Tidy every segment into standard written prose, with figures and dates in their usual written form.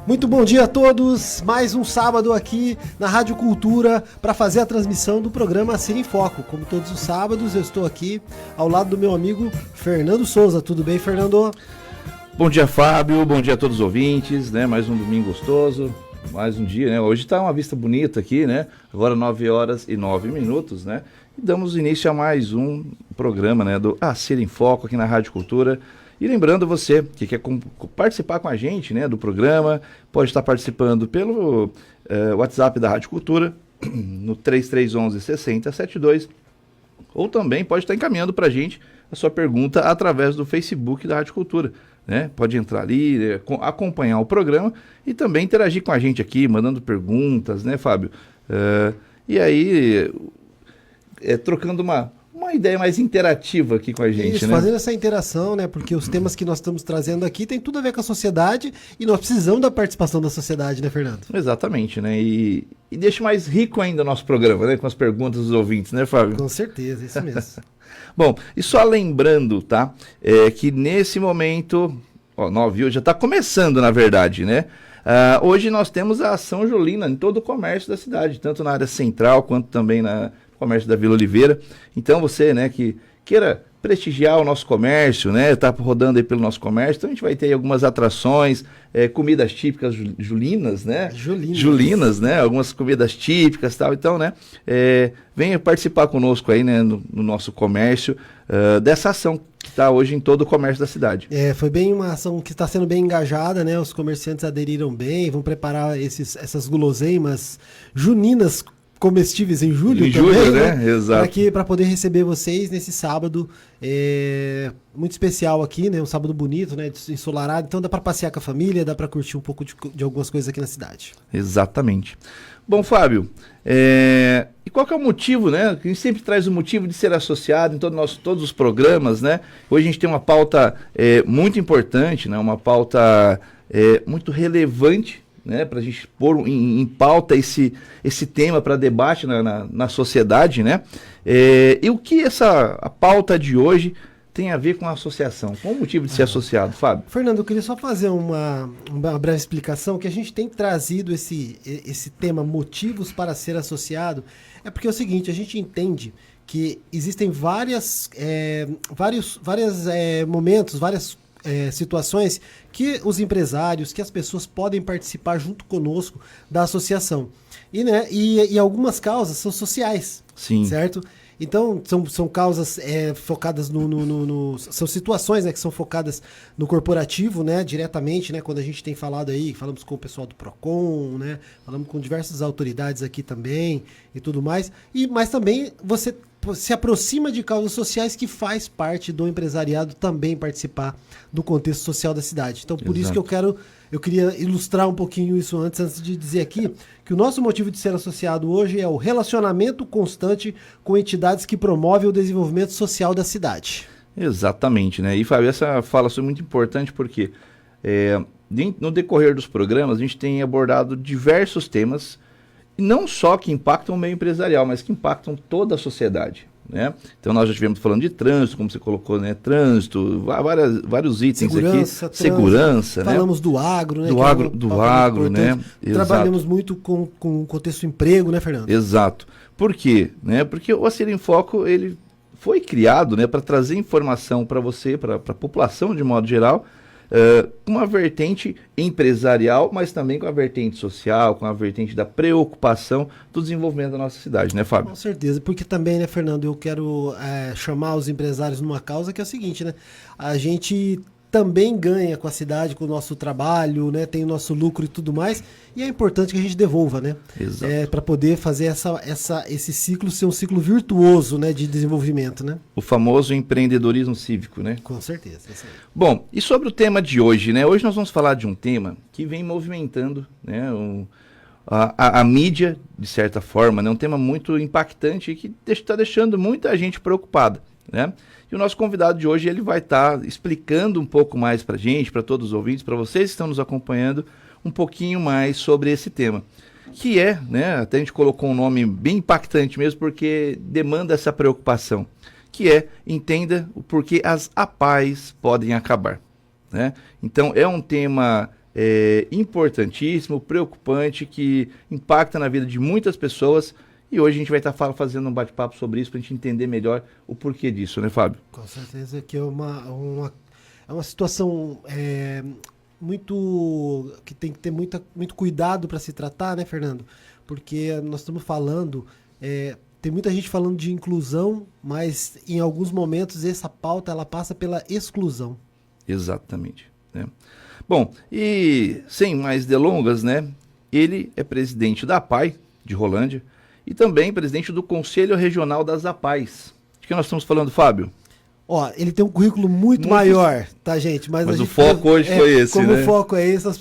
Muito bom dia a todos, mais um sábado aqui na Rádio Cultura para fazer a transmissão do programa Ser em Foco. Como todos os sábados, eu estou aqui ao lado do meu amigo Fernando Souza. Tudo bem, Fernando? Bom dia, Fábio, bom dia a todos os ouvintes, né? Mais um domingo gostoso, mais um dia, né? Hoje está uma vista bonita aqui, né? Agora 9h09, né? E damos início a mais um programa, né? Do Ser em Foco aqui na Rádio Cultura. E lembrando você que quer participar com a gente, né, do programa, pode estar participando pelo WhatsApp da Rádio Cultura, no 3311-6072, ou também pode estar encaminhando para a gente a sua pergunta através do Facebook da Rádio Cultura, né? Pode entrar ali, acompanhar o programa e também interagir com a gente aqui, mandando perguntas, né, Fábio? E aí, trocando uma ideia mais interativa aqui com a gente, isso, né? Fazendo essa interação, né? Porque os temas que nós estamos trazendo aqui tem tudo a ver com a sociedade e nós precisamos da participação da sociedade, né, Fernando? Exatamente, né? E deixa mais rico ainda o nosso programa, né? Com as perguntas dos ouvintes, né, Fábio? Com certeza, isso mesmo. Bom, e só lembrando, tá? Que nesse momento, 9 hoje já está começando, na verdade, né? Hoje nós temos a ação julina em todo o comércio da cidade, tanto na área central quanto também na comércio da Vila Oliveira. Então você, né, que queira prestigiar o nosso comércio, né, tá rodando aí pelo nosso comércio, então a gente vai ter aí algumas atrações, comidas típicas julinas, né? Julinas, né? Algumas comidas típicas e tal, então, né, venha participar conosco aí, né, no nosso comércio, dessa ação que está hoje em todo o comércio da cidade. Foi bem uma ação que está sendo bem engajada, né? Os comerciantes aderiram bem, vão preparar essas guloseimas juninas comestíveis em julho também, né? Exato. Para poder receber vocês nesse sábado muito especial aqui, né? Um sábado bonito, né? Ensolarado, então dá para passear com a família, dá para curtir um pouco de algumas coisas aqui na cidade. Exatamente. Bom, Fábio, e qual que é o motivo, né? A gente sempre traz o motivo de ser associado em todos os programas, né? Hoje a gente tem uma pauta muito importante, né? Uma pauta muito relevante, né, para a gente pôr em pauta esse tema para debate na sociedade, né? E o que a pauta de hoje tem a ver com a associação? Qual o motivo de ser associado, Fábio? Fernando, eu queria só fazer uma breve explicação, que a gente tem trazido esse tema motivos para ser associado, porque é o seguinte, a gente entende que existem vários momentos, várias situações que os empresários, que as pessoas podem participar junto conosco da associação. E algumas causas são sociais, sim, certo? Então, são causas focadas são situações, né, que são focadas no corporativo, né, diretamente, né, quando a gente tem falado aí, falamos com o pessoal do Procon, né, falamos com diversas autoridades aqui também e tudo mais, mas também você se aproxima de causas sociais que faz parte do empresariado também participar do contexto social da cidade. Então, por isso que eu queria ilustrar um pouquinho isso antes de dizer aqui que o nosso motivo de ser associado hoje é o relacionamento constante com entidades que promovem o desenvolvimento social da cidade. Exatamente, né? E, Fábio, essa fala é muito importante porque no decorrer dos programas a gente tem abordado diversos temas, não só que impactam o meio empresarial, mas que impactam toda a sociedade, né? Então nós já estivemos falando de trânsito, como você colocou, né? Trânsito, vários itens segurança, né? Falamos do agro, né? Do agro, né? Trabalhamos muito com o contexto do emprego, né, Fernando? Exato. Por quê? Né? Porque o Ser em Foco, ele foi criado, né, para trazer informação para você, para a população de modo geral, com uma vertente empresarial, mas também com a vertente social, com a vertente da preocupação do desenvolvimento da nossa cidade, né, Fábio? Com certeza, porque também, né, Fernando, eu quero chamar os empresários numa causa que é o seguinte, né, a gente também ganha com a cidade, com o nosso trabalho, né, tem o nosso lucro e tudo mais, e é importante que a gente devolva, né, para poder fazer esse ciclo ser um ciclo virtuoso, né, de desenvolvimento, né? O famoso empreendedorismo cívico, né? Com certeza. Isso aí. Bom, e sobre o tema de hoje, né, hoje nós vamos falar de um tema que vem movimentando, né, a mídia, de certa forma, né, um tema muito impactante e que está deixando muita gente preocupada, né? E o nosso convidado de hoje, ele vai estar explicando um pouco mais para a gente, para todos os ouvintes, para vocês que estão nos acompanhando, um pouquinho mais sobre esse tema. Que né, até a gente colocou um nome bem impactante mesmo, porque demanda essa preocupação, que entenda o porquê as APAES podem acabar, né? Então, é um tema importantíssimo, preocupante, que impacta na vida de muitas pessoas. E hoje a gente vai estar fazendo um bate-papo sobre isso para a gente entender melhor o porquê disso, né, Fábio? Com certeza que é uma situação que tem que ter muito cuidado para se tratar, né, Fernando? Porque nós estamos falando, tem muita gente falando de inclusão, mas em alguns momentos essa pauta ela passa pela exclusão. Exatamente, né? Bom, e sem mais delongas, né? Ele é presidente da APAI de Rolândia e também presidente do Conselho Regional das APAIs. De que nós estamos falando, Fábio? Ó, ele tem um currículo muito maior, tá, gente? Mas o foco hoje foi esse, como né? o foco é esse, nós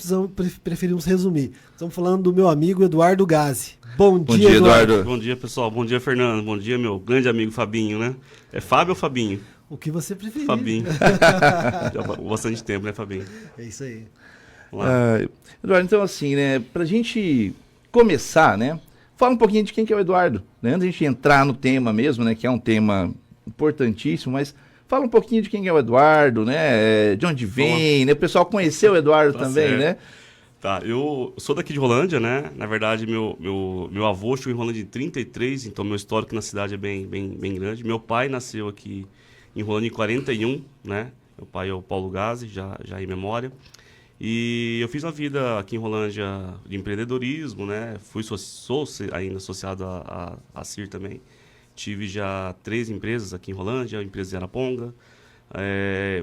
preferimos resumir. Estamos falando do meu amigo Eduardo Gazi. Bom dia, Eduardo. Bom dia, pessoal. Bom dia, Fernando. Bom dia, meu grande amigo Fabinho, né? É Fábio ou Fabinho? O que você preferir. Fabinho. Já há bastante tempo, né, Fabinho? É isso aí. Eduardo, então assim, né, pra gente começar, né, fala um pouquinho de quem que é o Eduardo, né, antes de a gente entrar no tema mesmo, né, que é um tema importantíssimo, mas fala um pouquinho de quem é o Eduardo, né, de onde vem, né, o pessoal conheceu o Eduardo também, certo, né? Tá, eu sou daqui de Rolândia, né, na verdade meu avô chegou em Rolândia em 33, então meu histórico na cidade é bem grande. Meu pai nasceu aqui em Rolândia em 41, né, meu pai é o Paulo Gazi, já em memória. E eu fiz uma vida aqui em Rolândia de empreendedorismo, né? Sou ainda associado à CIR também. Tive já 3 empresas aqui em Rolândia, a empresa de Araponga.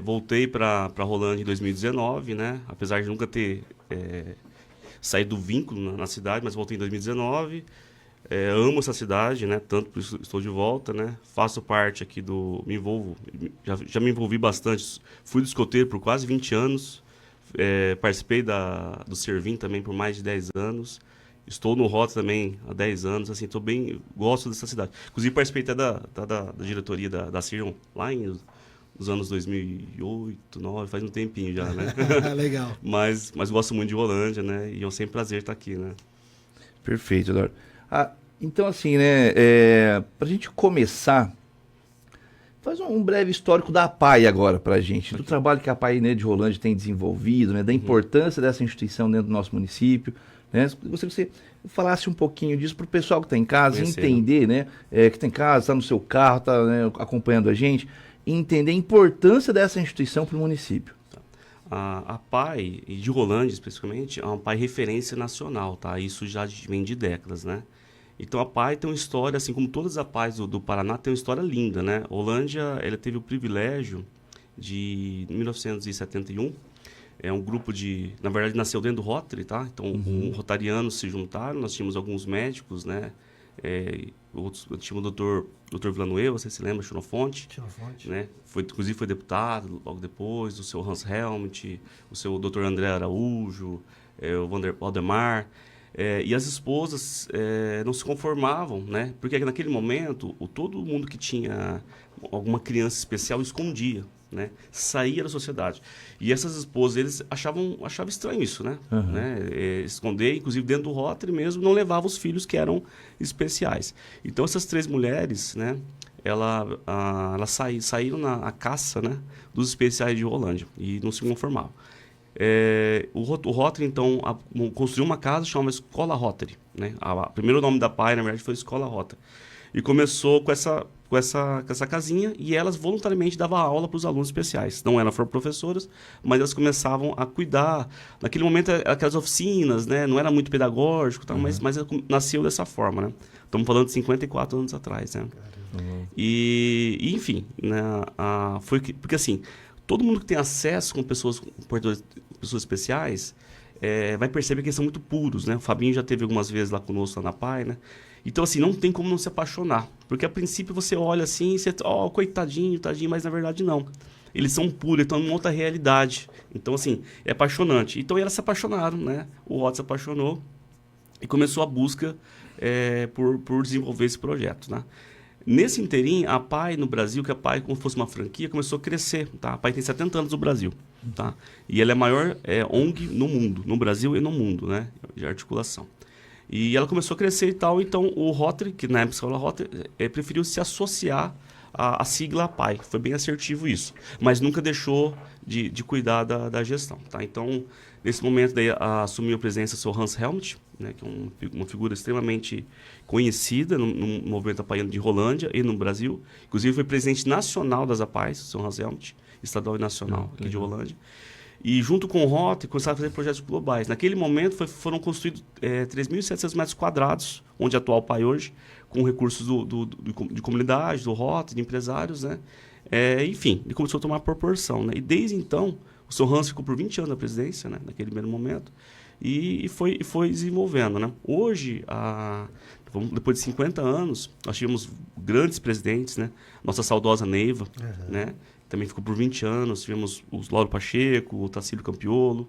Voltei para Rolândia em 2019, né? Apesar de nunca ter saído do vínculo na cidade, mas voltei em 2019. Amo essa cidade, né? Tanto por isso estou de volta, né? Faço parte aqui me envolvo, já me envolvi bastante. Fui do escoteiro por quase 20 anos. Participei do Servim também por mais de 10 anos. Estou no Rota também há 10 anos. Assim, gosto dessa cidade. Inclusive, participei até da diretoria da CIR lá nos anos 2008, 2009, faz um tempinho já, né? Legal. Mas gosto muito de Rolândia, né? E é sempre um prazer estar aqui, né? Perfeito, Eduardo. Então, assim, né? Para a gente começar, faz um breve histórico da APAI agora para a gente, do trabalho que a APAI, né, de Rolândia tem desenvolvido, né, da importância dessa instituição dentro do nosso município. Né? Gostaria que você falasse um pouquinho disso para o pessoal que está em casa entender, né, que está em casa, está no seu carro, está, né, acompanhando a gente, entender a importância dessa instituição para o município. A APAI, e de Rolândia especificamente, é uma APAI referência nacional, tá? Isso já vem de décadas, né? Então a APAI tem uma história, assim como todas as APAIs do Paraná, tem uma história linda, né? Rolândia, ela teve o privilégio de, em 1971, um grupo na verdade nasceu dentro do Rotary, tá? Então rotarianos se juntaram, nós tínhamos alguns médicos, né? Tinha o Dr. Villanueva, você se lembra, Xenofonte, né? Inclusive foi deputado logo depois, o seu Hans Helmut, o seu Dr. André Araújo, o Valdemar. E as esposas não se conformavam, né? Porque naquele momento, todo mundo que tinha alguma criança especial escondia, né? Saía da sociedade. E essas esposas, eles achavam estranho isso, né? Esconder, inclusive dentro do Rotary mesmo, não levavam os filhos que eram especiais. Então, essas 3 mulheres, né? Elas saíram na caça, né, dos especiais de Rolândia e não se conformavam. O Rotary, então, construiu uma casa chamada Escola Rotary, né? O primeiro nome da APAI, na verdade, foi Escola Rotary. E começou com essa casinha, e elas voluntariamente davam aula para os alunos especiais. Não eram professoras, mas elas começavam a cuidar. Naquele momento, aquelas oficinas, né? Não era muito pedagógico, tá? Mas nasceu dessa forma, né? Estamos falando de 54 anos atrás, né? E enfim, né? Porque assim, todo mundo que tem acesso com pessoas especiais vai perceber que eles são muito puros, né? O Fabinho já teve algumas vezes lá conosco, lá na APAI, né? Então, assim, não tem como não se apaixonar. Porque, a princípio, você olha assim e você... coitadinho, tadinho, mas, na verdade, não. Eles são puros, estão em uma outra realidade. Então, assim, é apaixonante. Então, elas se apaixonaram, né? O Otto se apaixonou e começou a busca por desenvolver esse projeto, né? Nesse inteirinho, a APAI no Brasil, que a APAI, como se fosse uma franquia, começou a crescer, tá? A APAI tem 70 anos no Brasil, tá? E ela é a maior ONG no mundo, no Brasil e no mundo, né? De articulação. E ela começou a crescer e tal, então o Rotary, que na época era Rotary, preferiu se associar a sigla APAI. Foi bem assertivo isso. Mas nunca deixou de cuidar da gestão. Tá? Então, nesse momento, daí, assumiu a presidência o Sr. Hans Helmut, né, que é uma figura extremamente conhecida no movimento apaiano de Rolândia e no Brasil. Inclusive, foi presidente nacional das APAIs, o Sr. Hans Helmut, estadual e nacional aqui de Rolândia. E junto com o Rota, começaram a fazer projetos globais. Naquele momento, foram construídos 3.700 metros quadrados, onde atua o APAI hoje, com recursos de comunidade, do Rota, de empresários, né? Enfim, ele começou a tomar proporção, né? E desde então, o Sr. Hans ficou por 20 anos na presidência, né? Naquele primeiro momento, e foi desenvolvendo, né? Hoje, depois de 50 anos, nós tivemos grandes presidentes, né? Nossa saudosa Neiva, né? Também ficou por 20 anos. Tivemos o Lauro Pacheco, o Tacílio Campiolo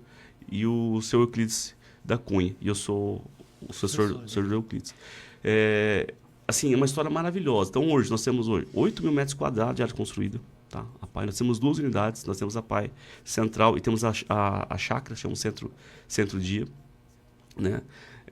e o seu Euclides da Cunha. E eu sou o professor Euclides. Assim, é uma história maravilhosa. Então, hoje, nós temos 8.000 metros quadrados de área construída. Tá? A PAI, nós temos 2 unidades. Nós temos a PAI Central e temos a Chácara, chama Centro-Dia. Né?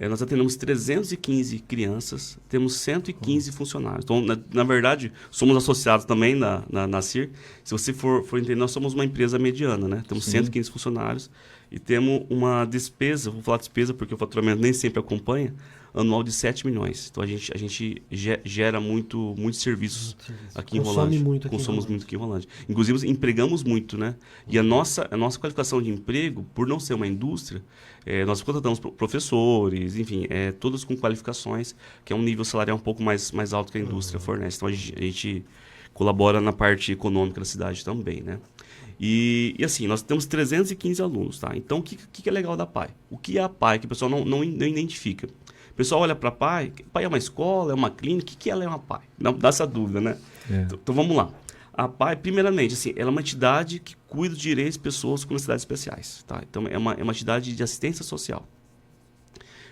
Nós atendemos 315 crianças, temos 115 funcionários. Então, na verdade, somos associados também na CIR. Se você for entender, nós somos uma empresa mediana, né? Temos 115 funcionários e temos uma despesa, vou falar despesa porque o faturamento nem sempre acompanha, anual de 7 milhões. Então, a gente gera muitos serviços aqui em Rolândia. Consomos muito aqui em Rolândia. Inclusive, empregamos muito, né? E a nossa qualificação de emprego, por não ser uma indústria, nós contratamos professores, enfim, todos com qualificações, que é um nível salarial um pouco mais alto que a indústria fornece. Então, a gente colabora na parte econômica da cidade também, né? E assim, nós temos 315 alunos, tá? Então, o que é legal da PAI? O que é a PAI, que o pessoal não identifica? O pessoal olha para a PAI é uma escola, é uma clínica, o que ela é uma PAI? Não dá essa dúvida, né? Então, vamos lá. A PAI, primeiramente, assim, ela é uma entidade que cuida dos direitos de pessoas com necessidades especiais, tá? Então, é uma entidade de assistência social.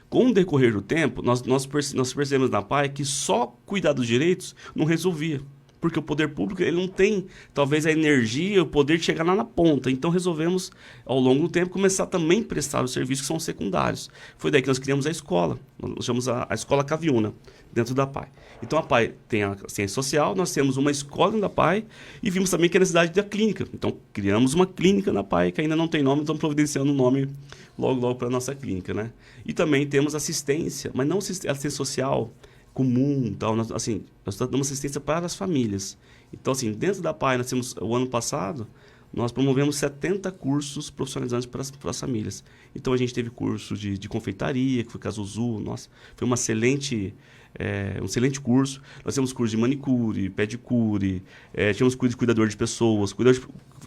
Com o decorrer do tempo, nós percebemos na PAI que só cuidar dos direitos não resolvia. Porque o poder público ele não tem, talvez, a energia, o poder de chegar lá na ponta. Então, resolvemos, ao longo do tempo, começar também a prestar os serviços que são secundários. Foi daí que nós criamos a escola. Nós chamamos a Escola Caviuna, dentro da PAI. Então, a PAI tem a ciência social, nós temos uma escola dentro da PAI e vimos também que é a necessidade da clínica. Então, criamos uma clínica na PAI, que ainda não tem nome, estamos providenciando um nome logo para a nossa clínica, né? E também temos assistência, mas não assistência social comum, tal. Nós damos assistência para as famílias. Então, assim, dentro da PAI, nós temos, o ano passado, nós promovemos 70 cursos profissionalizantes para as famílias. Então, a gente teve curso de confeitaria, que foi Casuzu, nossa, foi um excelente curso. Nós temos curso de manicure, pedicure, tínhamos curso de cuidador de pessoas,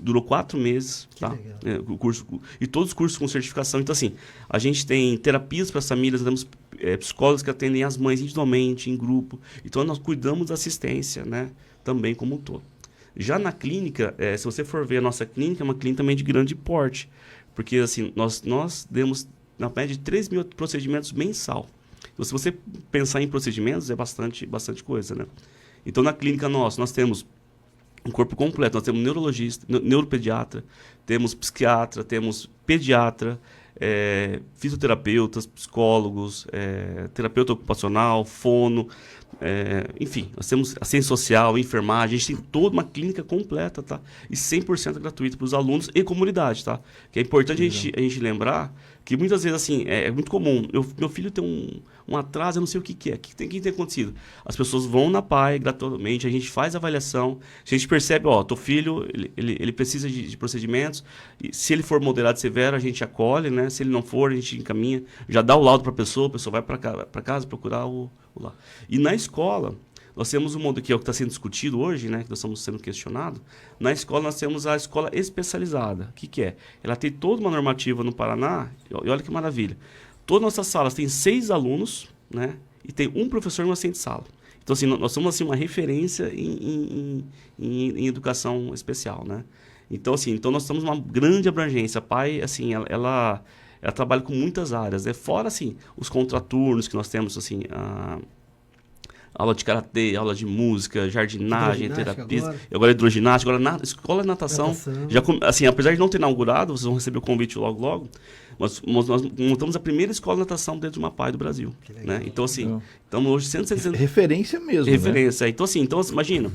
durou 4 meses, tá? O curso, e todos os cursos com certificação. Então, assim, a gente tem terapias para as famílias, temos psicólogos que atendem as mães individualmente, em grupo. Então, nós cuidamos da assistência, né? Também como um todo. Já na clínica, se você for ver a nossa clínica, é uma clínica também de grande porte. Porque, assim, nós demos, na média, de 3.000 procedimentos mensal. Então, se você pensar em procedimentos, é bastante coisa, né? Então, na clínica nós temos um corpo completo. Nós temos neurologista, neuropediatra, temos psiquiatra, temos pediatra, fisioterapeutas, psicólogos, terapeuta ocupacional, fono, enfim, nós temos a ciência social, enfermagem, a gente tem toda uma clínica completa, tá? E 100% gratuita para os alunos e comunidade, tá? Que é importante a gente lembrar que muitas vezes, assim, é muito comum, meu filho tem um atraso, eu não sei o que é, o que tem acontecido? As pessoas vão na PAI gratuitamente, a gente faz a avaliação, a gente percebe, teu filho, ele precisa de procedimentos, e se ele for moderado e severo, a gente acolhe, né? Se ele não for, a gente encaminha, já dá o laudo para a pessoa vai para casa procurar o lá. E na escola, nós temos um modo que é o que está sendo discutido hoje, né, que nós estamos sendo questionados. Na escola, nós temos a escola especializada. O que é? Ela tem toda uma normativa no Paraná, e olha que maravilha. Todas as nossas salas têm 6 alunos, né, e tem um professor e uma assistente de sala. Então, assim, nós somos assim, uma referência em educação especial, né? Então, assim, nós temos uma grande abrangência. A PAI, assim, ela trabalha com muitas áreas, né? Fora, assim, os contraturnos que nós temos, assim, aula de karatê, aula de música, jardinagem, terapia, agora hidroginástica, agora escola de natação. Já, assim, apesar de não ter inaugurado, vocês vão receber o convite logo, mas nós montamos a primeira escola de natação dentro de uma PAI do Brasil, né? Então, assim, estamos hoje 160... Referência mesmo, referência, né? Então, assim, imagina,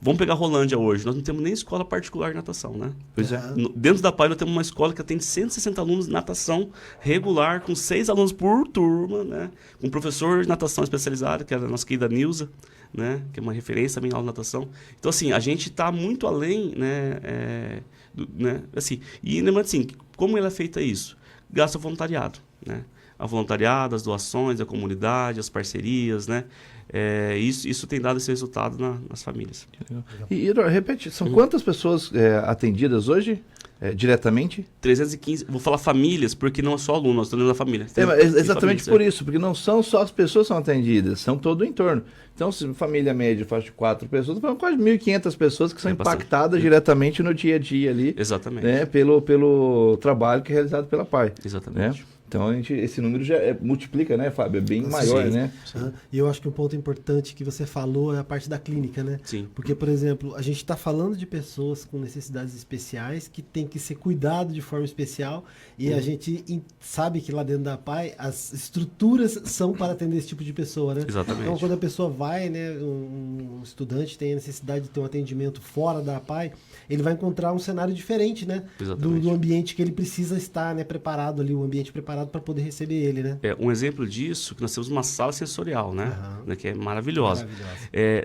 Vamos pegar Rolândia hoje. Nós não temos nem escola particular de natação, né? Pois é. Dentro da PAI nós temos uma escola que atende 160 alunos de natação regular, com 6 alunos por turma, né? Com um professor de natação especializado, que é a nossa querida Nilza, né? Que é uma referência também em aula de natação. Então, assim, a gente está muito além, né? Né? Assim, e lembrando assim, como ela é feita isso? Graças ao voluntariado, né? A voluntariado, as doações, a comunidade, as parcerias, né? Isso tem dado esse resultado nas famílias. E repete, são quantas pessoas atendidas hoje, diretamente? 315, vou falar famílias, porque não é só aluno, nós estamos dentro da família. Exatamente por isso, porque não são só as pessoas que são atendidas, são todo o entorno. Então, se família média faz de 4 pessoas, são quase 1.500 pessoas que são impactadas diretamente no dia a dia ali. Exatamente. Né, pelo trabalho que é realizado pela PAI. Exatamente. Né? Então, esse número já multiplica, né, Fábio? É bem maior, né? E eu acho que um ponto importante que você falou é a parte da clínica, né? Sim. Porque, por exemplo, a gente está falando de pessoas com necessidades especiais que tem que ser cuidado de forma especial e a gente sabe que lá dentro da PAI as estruturas são para atender esse tipo de pessoa, né? Exatamente. Então, quando a pessoa vai, né, um estudante tem a necessidade de ter um atendimento fora da PAI, ele vai encontrar um cenário diferente, né? Do ambiente que ele precisa estar, né, preparado ali, o ambiente preparado para poder receber ele, né? Um exemplo disso, que nós temos uma sala sensorial, né? Que é maravilhosa.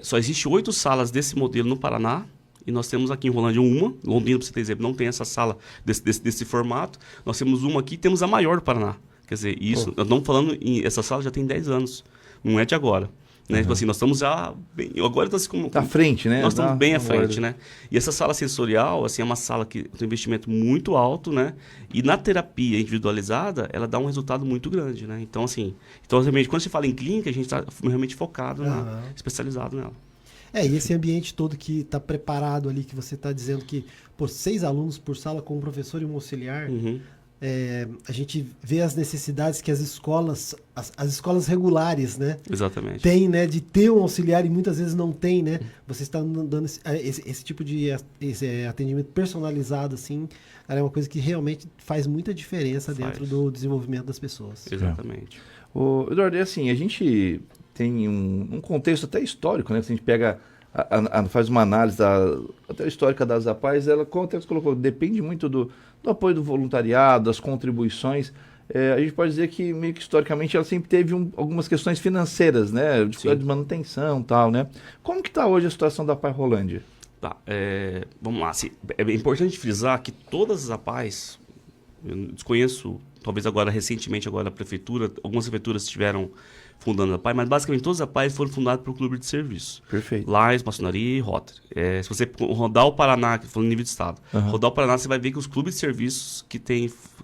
Só existe 8 salas desse modelo no Paraná, e nós temos aqui em Rolândia uma. Londrina, para você ter exemplo, não tem essa sala desse formato. Nós temos uma aqui, temos a maior do Paraná. Quer dizer, isso, nós estamos falando, essa sala já tem 10 anos, não é de agora. Né? Tipo assim, nós estamos já bem, agora está à frente, né? Nós estamos bem à frente, né? E essa sala sensorial, assim, é uma sala que tem um investimento muito alto, né? E na terapia individualizada, ela dá um resultado muito grande, né? Então, assim, realmente, quando se fala em clínica, a gente está realmente focado, especializado nela. E esse ambiente todo que está preparado ali, que você está dizendo que, por 6 alunos por sala com um professor e um auxiliar, a gente vê as necessidades que as escolas regulares, né? Exatamente. Tem, né? De ter um auxiliar e muitas vezes não tem, né? Você está dando esse tipo de atendimento personalizado, assim, cara, é uma coisa que realmente faz muita diferença dentro do desenvolvimento das pessoas. Exatamente. Eduardo, assim, a gente tem um contexto até histórico, né? Se a gente pega, faz uma análise até histórica das APAES, ela, como você colocou, depende muito do apoio do voluntariado, das contribuições. A gente pode dizer que, meio que historicamente, ela sempre teve algumas questões financeiras, né? De manutenção e tal, né? Como que está hoje a situação da APAE Rolândia? Tá, vamos lá. É importante frisar que todas as APAES, eu desconheço, talvez agora, recentemente, agora a prefeitura, algumas prefeituras estiveram fundando a APAE, mas basicamente todas as APAES foram fundadas por clube de serviço. Perfeito. Lais, Maçonaria e Rotary. Se você rodar o Paraná, que foi no nível de estado, rodar o Paraná, você vai ver que os clubes de serviços que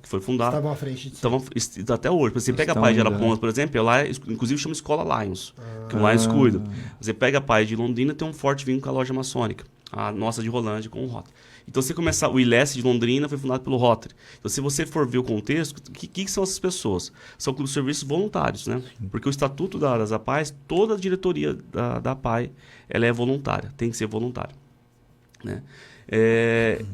foi fundado estavam à frente de até hoje. Você pega a PAE de Arapongas, por exemplo, lá, inclusive chama Escola Lions, que o Lions cuida. Você pega a PAE de Londrina, tem um forte vínculo com a loja maçônica, a nossa de Rolândia com o Rotary. Então, se começar, o ILES de Londrina foi fundado pelo Rotary. Então, se você for ver o contexto, o que são essas pessoas? São clubes de serviços voluntários, né? Sim. Porque o estatuto das APAES, toda a diretoria da APAE, ela é voluntária, tem que ser voluntária, né?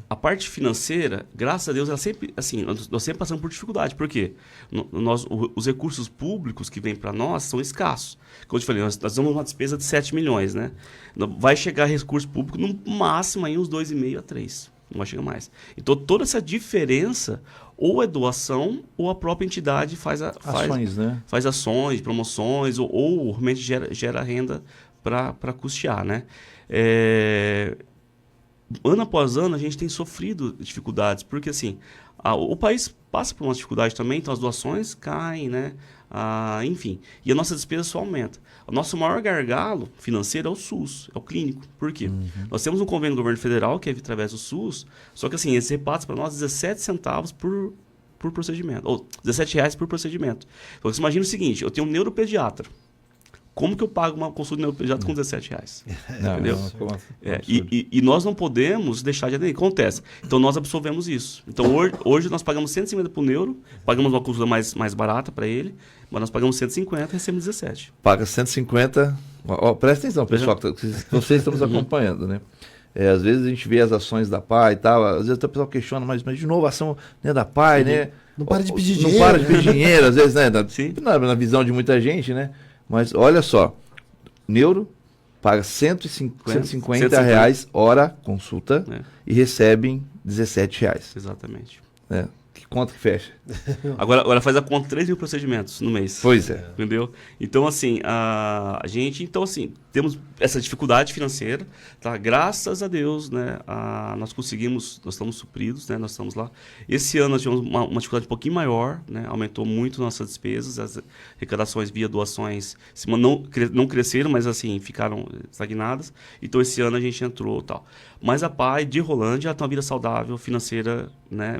A parte financeira, graças a Deus, ela sempre, assim, nós sempre passamos por dificuldade. Por quê? Os recursos públicos que vêm para nós são escassos. Como eu te falei, nós temos uma despesa de 7 milhões, né? Vai chegar recurso público no máximo aí uns 2,5 a 3. Não vai chegar mais. Então, toda essa diferença, ou é doação, ou a própria entidade faz ações, né? Faz ações, promoções, ou realmente gera renda para custear, né? Ano após ano, a gente tem sofrido dificuldades, porque assim, o país passa por uma dificuldade também, então as doações caem, né? Enfim, e a nossa despesa só aumenta. O nosso maior gargalo financeiro é o SUS, é o clínico. Por quê? Nós temos um convênio do governo federal, que é através do SUS, só que assim, esse repassa para nós 17 centavos por procedimento, ou R$17 por procedimento. Então, você imagina o seguinte, eu tenho um neuropediatra. Como que eu pago uma consulta de neuropediatra com R$17? Entendeu? E nós não podemos deixar de atender. Acontece. Então, nós absorvemos isso. Então, hoje nós pagamos 150 para o neuro, pagamos uma consulta mais barata para ele, mas nós pagamos 150 e recebemos 17. Paga 150... presta atenção, pessoal, vocês estão nos acompanhando, né? Às vezes a gente vê as ações da PAI e tal, às vezes o pessoal questiona, mas de novo, a ação, né, da PAI, né? Não para de pedir dinheiro. Não para de pedir dinheiro, às vezes, né? Na visão de muita gente, né? Mas olha só, neuro, paga 150 reais hora consulta e recebem 17 reais. Exatamente. Que conta que fecha? Agora faz a conta 3 mil procedimentos no mês. Pois é. Entendeu? Então, assim, a gente, temos essa dificuldade financeira, tá? Graças a Deus, né? Nós estamos supridos, né? Nós estamos lá. Esse ano nós tivemos uma dificuldade um pouquinho maior, né? Aumentou muito nossas despesas, as arrecadações via doações não cresceram, mas assim, ficaram estagnadas. Então, esse ano a gente entrou e tal. Mas a PAI de Rolândia tem uma vida saudável, financeira, né?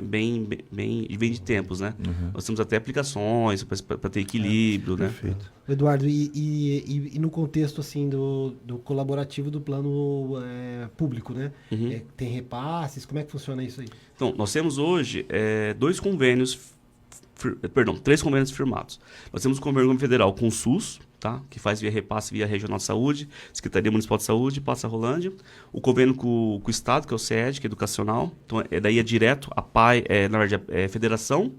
E vem de tempos, né? Nós temos até aplicações para ter equilíbrio, né? Perfeito. Eduardo, e no contexto assim do colaborativo do plano público, né? Tem repasses, como é que funciona isso aí? Então, nós temos hoje 3 convênios firmados. Nós temos o convênio federal com o SUS, tá? Que faz via repasse, via Regional de Saúde, Secretaria Municipal de Saúde, passa a Rolândia. O convênio com o Estado, que é o SED, que é educacional. Então, daí é direto, a PAI, na verdade, é Federação,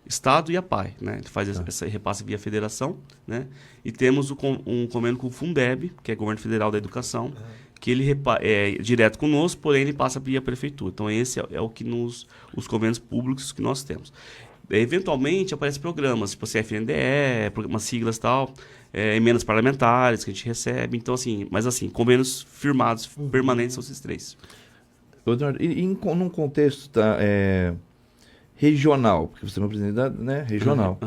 Estado e a PAI, né? Ele faz esse repasse via Federação, né? E temos um convênio com o Fundeb, que é Governo Federal da Educação, que ele é direto conosco, porém ele passa via Prefeitura. Então, esse é o que os convênios públicos que nós temos. Eventualmente aparecem programas, tipo CFNDE, umas siglas e tal, emendas parlamentares que a gente recebe. Então, assim, mas assim, convênios firmados permanentes são esses 3. E num contexto regional, porque você é uma presidente regional,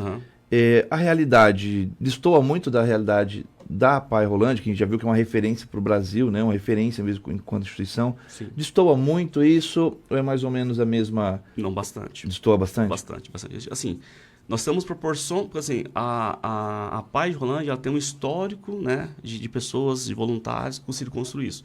a realidade destoa muito da realidade da PAI Rolândia, que a gente já viu que é uma referência para o Brasil, né? Uma referência mesmo enquanto instituição. Sim. Destoa muito isso ou é mais ou menos a mesma... Não, bastante. Destoa bastante? Bastante. Assim, nós temos proporção... Porque assim, a PAI de Rolândia ela tem um histórico, né, de pessoas, de voluntários que conseguiram construir isso.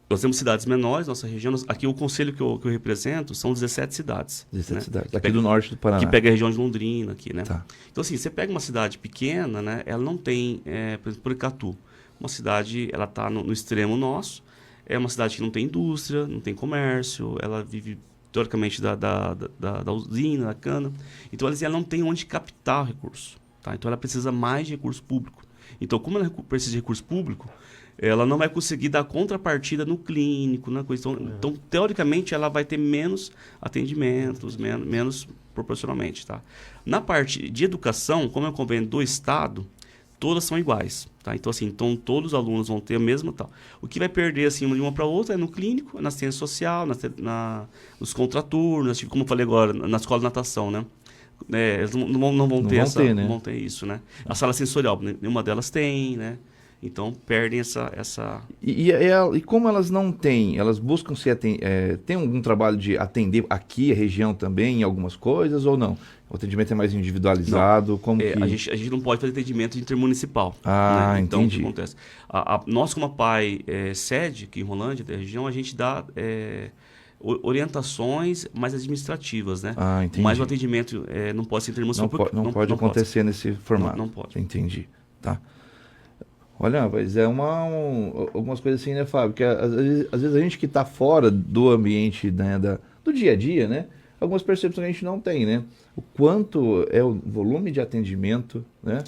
Nós temos cidades menores, nossa região. Aqui o conselho que eu represento são 17 cidades. 17 cidades. Aqui do norte do Paraná. Que pega a região de Londrina aqui, né? Tá. Então, assim, você pega uma cidade pequena, né? Ela não tem, por exemplo, Porecatu. Uma cidade, ela está no extremo nosso. É uma cidade que não tem indústria, não tem comércio. Ela vive, teoricamente, da usina, da cana. Então, ela não tem onde captar o recurso. Tá? Então, ela precisa mais de recurso público. Então, como ela precisa de recurso público, ela não vai conseguir dar contrapartida no clínico, na coisa. Então, teoricamente, ela vai ter menos atendimentos, menos proporcionalmente, tá? Na parte de educação, como é o convênio do Estado, todas são iguais, tá? Então, assim, todos os alunos vão ter a mesma tal. O que vai perder, assim, de uma para outra é no clínico, na assistência social, nos contraturnos, tipo, como eu falei agora, na escola de natação, né? Eles não vão ter né? Não vão ter isso, né? A sala sensorial, nenhuma delas tem, né? Então, perdem essa... E como elas não têm, elas buscam se atender, tem algum trabalho de atender aqui a região também em algumas coisas ou não? O atendimento é mais individualizado? Não. Como que... a gente não pode fazer atendimento intermunicipal. Né? Então, entendi. o que acontece? Nós, como a PAI sede, aqui em Rolândia, da região, a gente dá... orientações mais administrativas, né? Entendi. Mas o atendimento não pode ser intermunicipal. Não pode acontecer nesse formato. Não pode. Entendi. Tá. Olha, mas algumas coisas assim, né, Fábio? Que às vezes a gente que está fora do ambiente, né, do dia a dia, né? Algumas percepções que a gente não tem, né? O quanto é o volume de atendimento, né?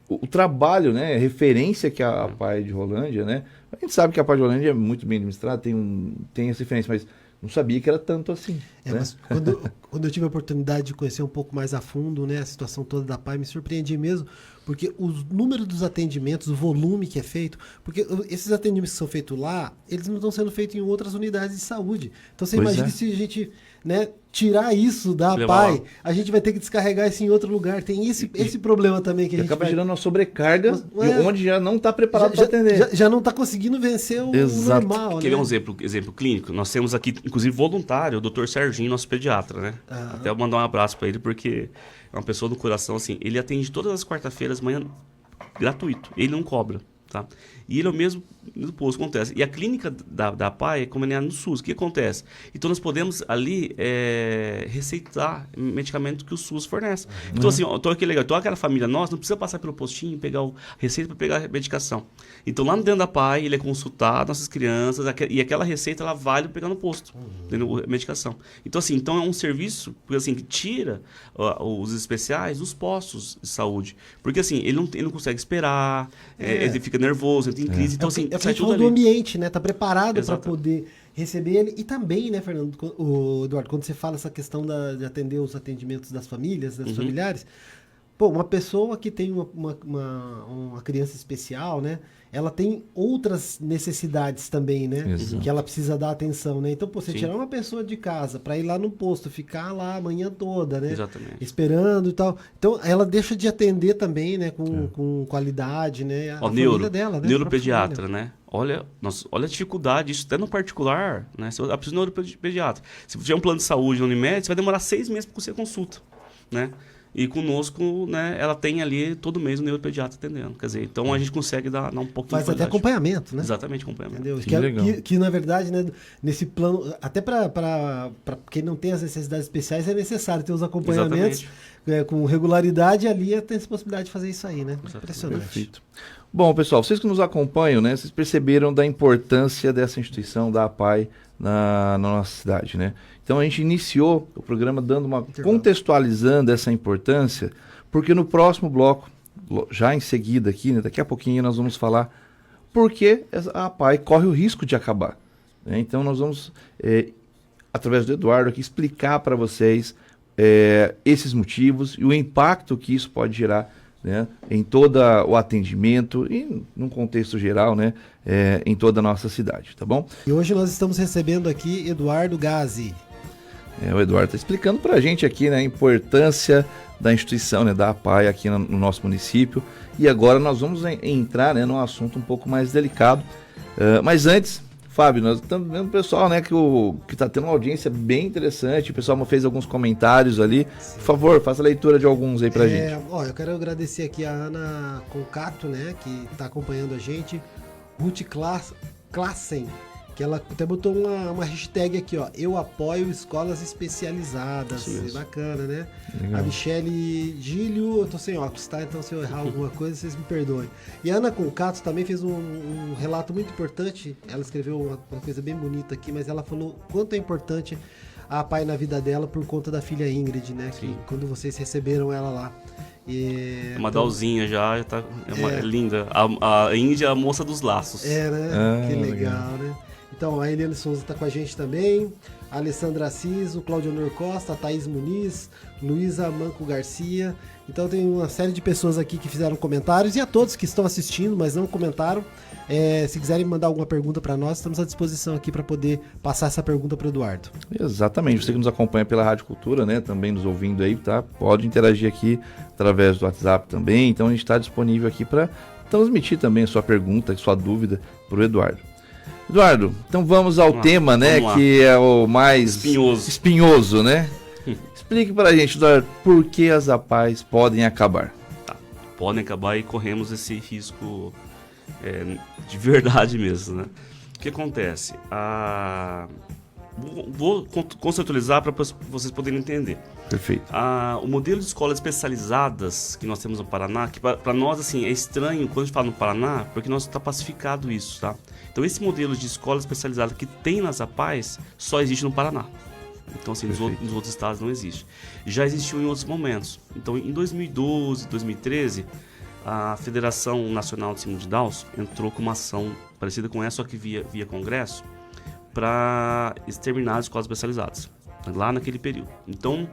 O trabalho, né? A referência que a PAI de Rolândia, né? A gente sabe que a PAI de Rolândia é muito bem administrada, tem essa referência, mas não sabia que era tanto assim. Né? Mas quando eu tive a oportunidade de conhecer um pouco mais a fundo, né, a situação toda da PAI, me surpreendi mesmo, porque o número dos atendimentos, o volume que é feito, porque esses atendimentos que são feitos lá, eles não estão sendo feitos em outras unidades de saúde. Então você imagina se a gente, né, tirar isso da PAI, a gente vai ter que descarregar isso em outro lugar. Tem esse problema também que a gente acaba gerando uma sobrecarga onde já não está preparado para atender. Já não está conseguindo vencer o normal. Quer ver um exemplo clínico? Nós temos aqui, inclusive, voluntário, o Dr. Serginho, nosso pediatra, né? Até eu mandar um abraço para ele, porque é uma pessoa do coração, assim, ele atende todas as quarta-feiras, manhã, gratuito. Ele não cobra, tá? E ele é o mesmo do posto, acontece. E a clínica da PAI é conveniada no SUS. O que acontece? Então, nós podemos ali receitar medicamento que o SUS fornece. Então, assim, que legal. Então, aquela família nossa não precisa passar pelo postinho, pegar a receita para pegar a medicação. Então, lá dentro da PAI, ele é consultado, nossas crianças, e aquela receita, ela vale pegar no posto, a medicação. Então, assim, é um serviço assim, que tira os especiais dos postos de saúde. Porque, assim, ele não consegue esperar, ele fica nervoso, entra em crise. Então, assim, sai tudo do ambiente, né? Tá preparado para poder receber ele. E também, né, Fernando, Eduardo, quando você fala essa questão de atender os atendimentos das famílias, dos familiares, pô, uma pessoa que tem uma criança especial, né? Ela tem outras necessidades também, né? Exato. Que ela precisa dar atenção, né? Então, pô, você tirar uma pessoa de casa para ir lá no posto, ficar lá a manhã toda, né? Exatamente. Esperando e tal. Então, ela deixa de atender também, né? Com qualidade, né? A família dela, né? Neuropediatra, né? Olha a dificuldade, isso até no particular, né? Você precisa de neuropediatra. Se tiver um plano de saúde no Unimed, você vai demorar 6 meses para você consulta, né? E conosco, né, ela tem ali todo mês um neuropediatra atendendo. Quer dizer, então a gente consegue dar um pouquinho de qualidade. Faz até acompanhamento, né? Exatamente, acompanhamento. Entendeu? Que na verdade, né, nesse plano, até para quem não tem as necessidades especiais, é necessário ter os acompanhamentos com regularidade, ali tem essa possibilidade de fazer isso aí, né? Exatamente. Impressionante. Perfeito. Bom, pessoal, vocês que nos acompanham, né, vocês perceberam da importância dessa instituição da APAE na nossa cidade, né? Então a gente iniciou o programa contextualizando essa importância, porque no próximo bloco, já em seguida aqui, né, daqui a pouquinho nós vamos falar por que a APAE corre o risco de acabar, né? Então nós vamos, através do Eduardo aqui, explicar para vocês esses motivos e o impacto que isso pode gerar, né, em todo o atendimento e num contexto geral, né, em toda a nossa cidade, tá bom? E hoje nós estamos recebendo aqui Eduardo Gazzi. O Eduardo está explicando para a gente aqui, né, a importância da instituição, né, da APAE aqui no nosso município. E agora nós vamos entrar, né, num assunto um pouco mais delicado. Mas antes, Fábio, nós estamos vendo o pessoal, né, que está tendo uma audiência bem interessante. O pessoal fez alguns comentários ali. Sim. Por favor, faça a leitura de alguns aí para a gente. Eu quero agradecer aqui a Ana Concato, né, que está acompanhando a gente. Ruth Klassen, que ela até botou uma hashtag aqui, ó, eu apoio escolas especializadas. Bacana, né? Legal. A Michele Gílio, eu tô sem óculos, tá? Então se eu errar alguma coisa, vocês me perdoem. E a Ana Concato também fez um relato muito importante, ela escreveu uma coisa bem bonita aqui, mas ela falou quanto é importante a APAE na vida dela por conta da filha Ingrid, né? Que quando vocês receberam ela lá. Uma Dalzinha já tá, é linda. A Ingrid é a moça dos laços. Né? Que legal, né? Então, a Eliane Souza está com a gente também, a Alessandra Assis, o Claudio Honor Costa, a Thaís Muniz, Luísa Manco Garcia. Então, tem uma série de pessoas aqui que fizeram comentários e a todos que estão assistindo, mas não comentaram. Se quiserem mandar alguma pergunta para nós, estamos à disposição aqui para poder passar essa pergunta para o Eduardo. Exatamente. Você que nos acompanha pela Rádio Cultura, né, também nos ouvindo aí, tá? Pode interagir aqui através do WhatsApp também. Então, a gente está disponível aqui para transmitir também a sua pergunta, a sua dúvida para o Eduardo. Eduardo, então vamos ao tema, né, que é o mais espinhoso, né? Explique para a gente, Eduardo, por que as APAEs podem acabar. Podem acabar e corremos esse risco de verdade mesmo, né? O que acontece? Vou conceitualizar para vocês poderem entender. Perfeito. O modelo de escolas especializadas que nós temos no Paraná, que para nós assim, é estranho quando a gente fala no Paraná, porque nós está pacificado isso, tá? Então esse modelo de escola especializada que tem nas APAEs só existe no Paraná. Então assim, nos outros estados não existe. Já existiu em outros momentos. Então em 2012, 2013, a Federação Nacional de Síndrome de Down entrou com uma ação parecida com essa, só que via Congresso, para exterminar as escolas especializadas, lá naquele período. Então,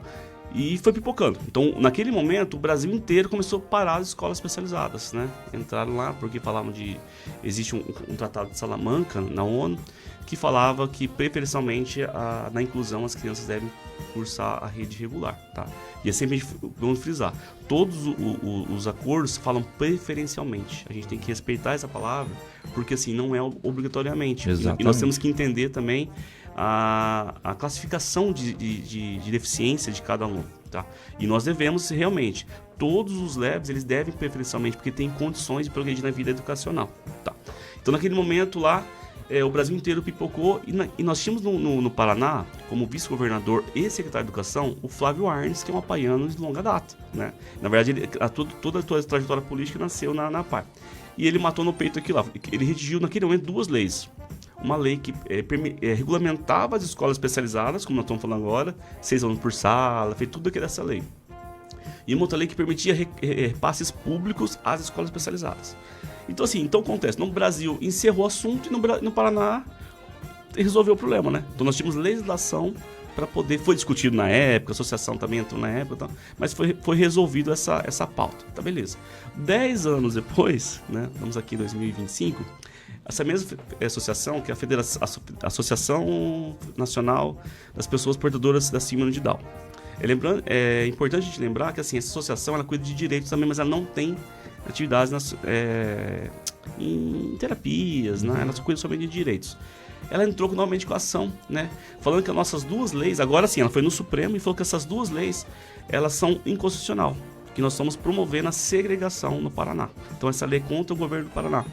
e foi pipocando. Então, naquele momento, o Brasil inteiro começou a parar as escolas especializadas, né? Entraram lá porque falavam de... Existe um tratado de Salamanca, na ONU, que falava que, preferencialmente, na inclusão, as crianças devem cursar a rede regular, tá? E é sempre, vamos frisar, todos os acordos falam preferencialmente. A gente tem que respeitar essa palavra, porque assim, não é obrigatoriamente. Exatamente. E nós temos que entender também a classificação de deficiência de cada aluno, tá? E nós devemos realmente, todos os LEVs, eles devem preferencialmente, porque tem condições de progredir na vida educacional, tá? Então naquele momento lá, o Brasil inteiro pipocou e nós tínhamos no Paraná, como vice-governador e secretário de Educação, o Flávio Arnes, que é um apaiano de longa data, né? Na verdade, toda a trajetória política nasceu na APAE. E ele matou no peito aquilo lá. Ele redigiu naquele momento 2 leis. Uma lei que regulamentava as escolas especializadas, como nós estamos falando agora, 6 alunos por sala, fez tudo aquilo dessa lei. E uma outra lei que permitia repasses públicos às escolas especializadas. Então, assim, acontece, no Brasil encerrou o assunto e no Paraná resolveu o problema, né? Então nós tínhamos legislação para poder, foi discutido na época, a associação também entrou na época, mas foi resolvido essa pauta, tá beleza. 10 anos depois, né, estamos aqui em 2025, essa mesma associação, que é a Associação Nacional das Pessoas Portadoras da Síndrome de Down. É importante a gente lembrar que assim, essa associação ela cuida de direitos também, mas ela não tem atividades em terapias, né? Ela cuida somente de direitos. Ela entrou novamente com a ação, né? Falando que as nossas 2 leis, agora sim, ela foi no Supremo e falou que essas 2 leis, elas são inconstitucionais, que nós estamos promovendo a segregação no Paraná. Então essa lei é contra o governo do Paraná,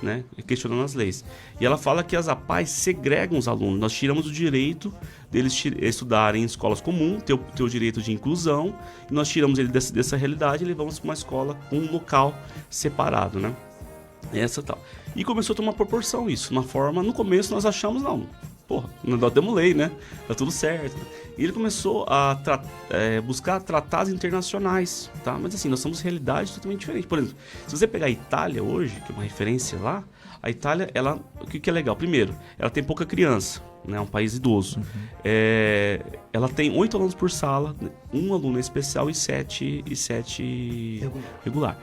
né? Questionando as leis. E ela fala que as APAES segregam os alunos. Nós tiramos o direito deles estudarem em escolas comuns, ter o direito de inclusão, e nós tiramos ele dessa realidade e levamos para uma escola com um local separado, né? Essa tal. E começou a tomar proporção isso. Uma forma, no começo nós achamos, não, porra, nós temos lei, né? Tá tudo certo. E ele começou a buscar tratados internacionais, tá? Mas assim, nós somos realidades totalmente diferentes. Por exemplo, se você pegar a Itália hoje, que é uma referência lá, a Itália, o que é legal? Primeiro, ela tem pouca criança, né? É um país idoso. Uhum. Ela tem 8 alunos por sala, 1 aluno especial e 7 regular.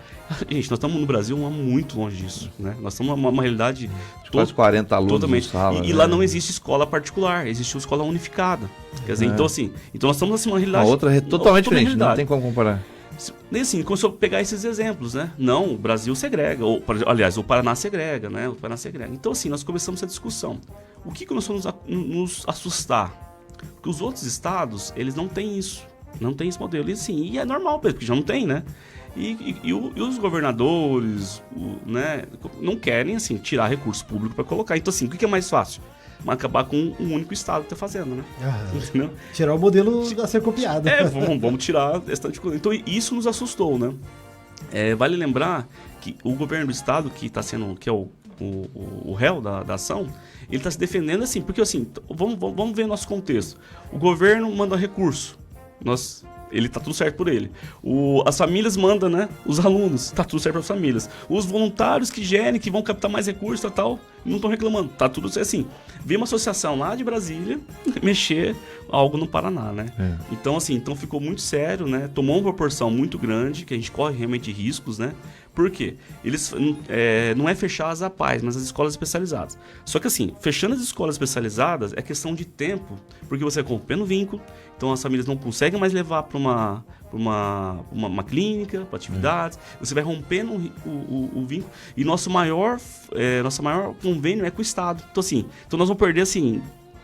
Gente, nós estamos no Brasil muito longe disso, né? Nós estamos numa realidade... Quase 40 alunos totalmente. por sala. E lá não existe escola particular, existe uma escola unificada. Quer dizer, então assim, nós estamos assim, uma realidade... A outra é totalmente diferente, não tem como comparar. E assim, começou a pegar esses exemplos, né? Não, o Brasil segrega, aliás, o Paraná segrega, né? O Paraná segrega. Então assim, nós começamos essa discussão. O que começou a nos assustar? Porque os outros estados, eles não têm isso. Não tem esse modelo. E assim, e é normal, porque já não tem, né? E os governadores, né, não querem, assim, tirar recurso público para colocar. Então, assim, o que é mais fácil? Acabar com um único estado que está fazendo, né? Entendeu? Tirar o modelo a ser copiado. Vamos tirar essa tipo. Então, isso nos assustou, né? Vale lembrar que o governo do estado, que é o réu da ação, ele está se defendendo assim, porque assim, vamos ver nosso contexto. O governo manda recurso, ele tá tudo certo por ele. As famílias mandam, né? Os alunos, tá tudo certo para as famílias. Os voluntários que gerem, que vão captar mais recursos, tal, não estão reclamando. Tá tudo certo assim. Veio uma associação lá de Brasília mexer algo no Paraná, né? Então, assim, ficou muito sério, né? Tomou uma proporção muito grande, que a gente corre realmente riscos, né? Por quê? Eles não é fechar as APAES, mas as escolas especializadas. Só que assim, fechando as escolas especializadas é questão de tempo, porque você vai rompendo o vínculo, então as famílias não conseguem mais levar para uma clínica, para atividades, você vai rompendo o vínculo, e nosso maior convênio é com o Estado. Então assim, nós vamos perder assim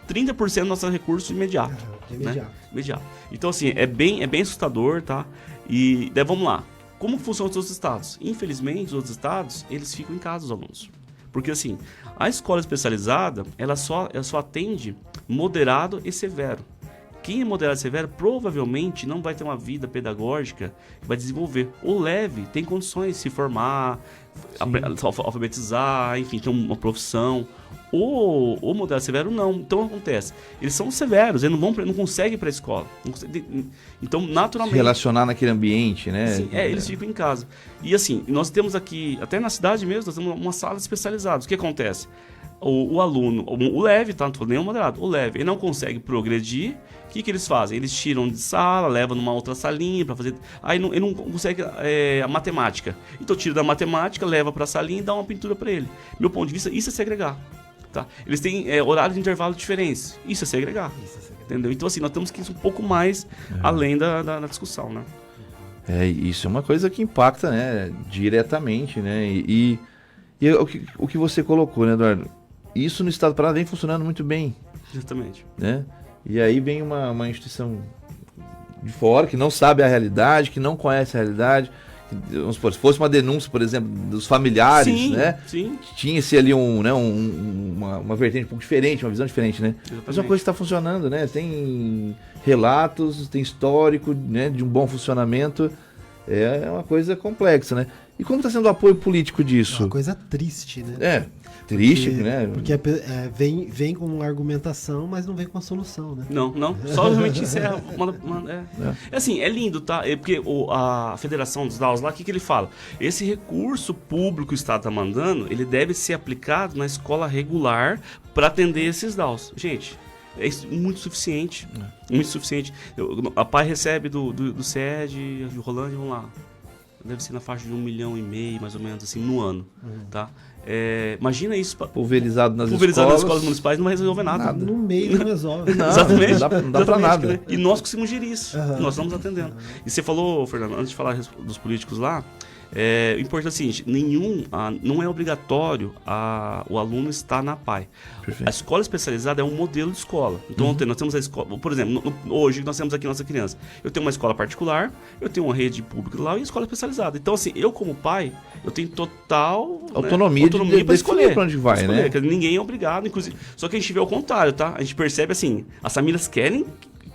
30% dos nossos recursos imediato. Né? Imediato. Então assim, é bem assustador, tá? E daí vamos lá. Como funcionam os outros estados? Infelizmente, os outros estados, eles ficam em casa, os alunos. Porque, assim, a escola especializada, ela só atende moderado e severo. Quem é moderado e severo, provavelmente não vai ter uma vida pedagógica que vai desenvolver. O leve tem condições de se formar, alfabetizar, enfim, ter uma profissão. O moderado severo não. Então acontece, eles são severos, eles não conseguem ir para a escola. Então, naturalmente... Se relacionar naquele ambiente, né? Sim, eles ficam em casa. E assim, nós temos aqui, até na cidade mesmo, nós temos uma sala especializada. O que acontece? O aluno, o leve, tá? Não tô nem o moderado, o leve, ele não consegue progredir. O que eles fazem? Eles tiram de sala, levam numa outra salinha para fazer... Aí ele não consegue a matemática. Então tira da matemática, leva para a salinha e dá uma pintura para ele. Meu ponto de vista, isso é segregar. Tá? Eles têm horários de intervalo diferentes. Isso é segregar. Entendeu? Então assim, nós temos que ir um pouco mais além da discussão, né? Isso é uma coisa que impacta, né, diretamente, né? E o que você colocou, né, Eduardo? Isso no estado do Paraná vem funcionando muito bem. Exatamente. Né? E aí vem uma instituição de fora que não sabe a realidade, que não conhece a realidade. Vamos supor, se fosse uma denúncia, por exemplo, dos familiares, sim, né? Sim. Tinha-se ali uma vertente um pouco diferente, uma visão diferente, né? Exatamente. Mas é uma coisa que está funcionando, né? Tem relatos, tem histórico, né, de um bom funcionamento. É uma coisa complexa, né? E como está sendo o apoio político disso? É uma coisa triste, né? Triste, né? Porque vem com uma argumentação, mas não vem com a solução, né? Não, só realmente encerra. É assim, é lindo, tá? Porque a Federação dos DAOs lá, o que ele fala? Esse recurso público que o Estado tá mandando, ele deve ser aplicado na escola regular para atender esses DAOs. Gente, é muito suficiente. Muito suficiente. A PAI recebe do SED, de Rolândia, vamos lá. Deve ser na faixa de 1,5 milhão, mais ou menos, assim, no ano, tá? Imagina isso... Pulverizado nas escolas municipais não vai resolver nada. No meio não resolve. Não, exatamente. Não dá pra nada. Né? E nós conseguimos gerir isso. Nós estamos atendendo. E você falou, Fernando, antes de falar dos políticos lá, o importante é o seguinte, não é obrigatório o aluno estar na PAI. Perfeito. A escola especializada é um modelo de escola. Então, nós temos a escola, por exemplo, hoje nós temos aqui nossa criança. Eu tenho uma escola particular, eu tenho uma rede pública lá e escola especializada. Então, assim, eu como pai, eu tenho total autonomia para escolher para onde vai, né? Ninguém é obrigado, inclusive. Só que a gente vê o contrário, tá? A gente percebe assim, as famílias querem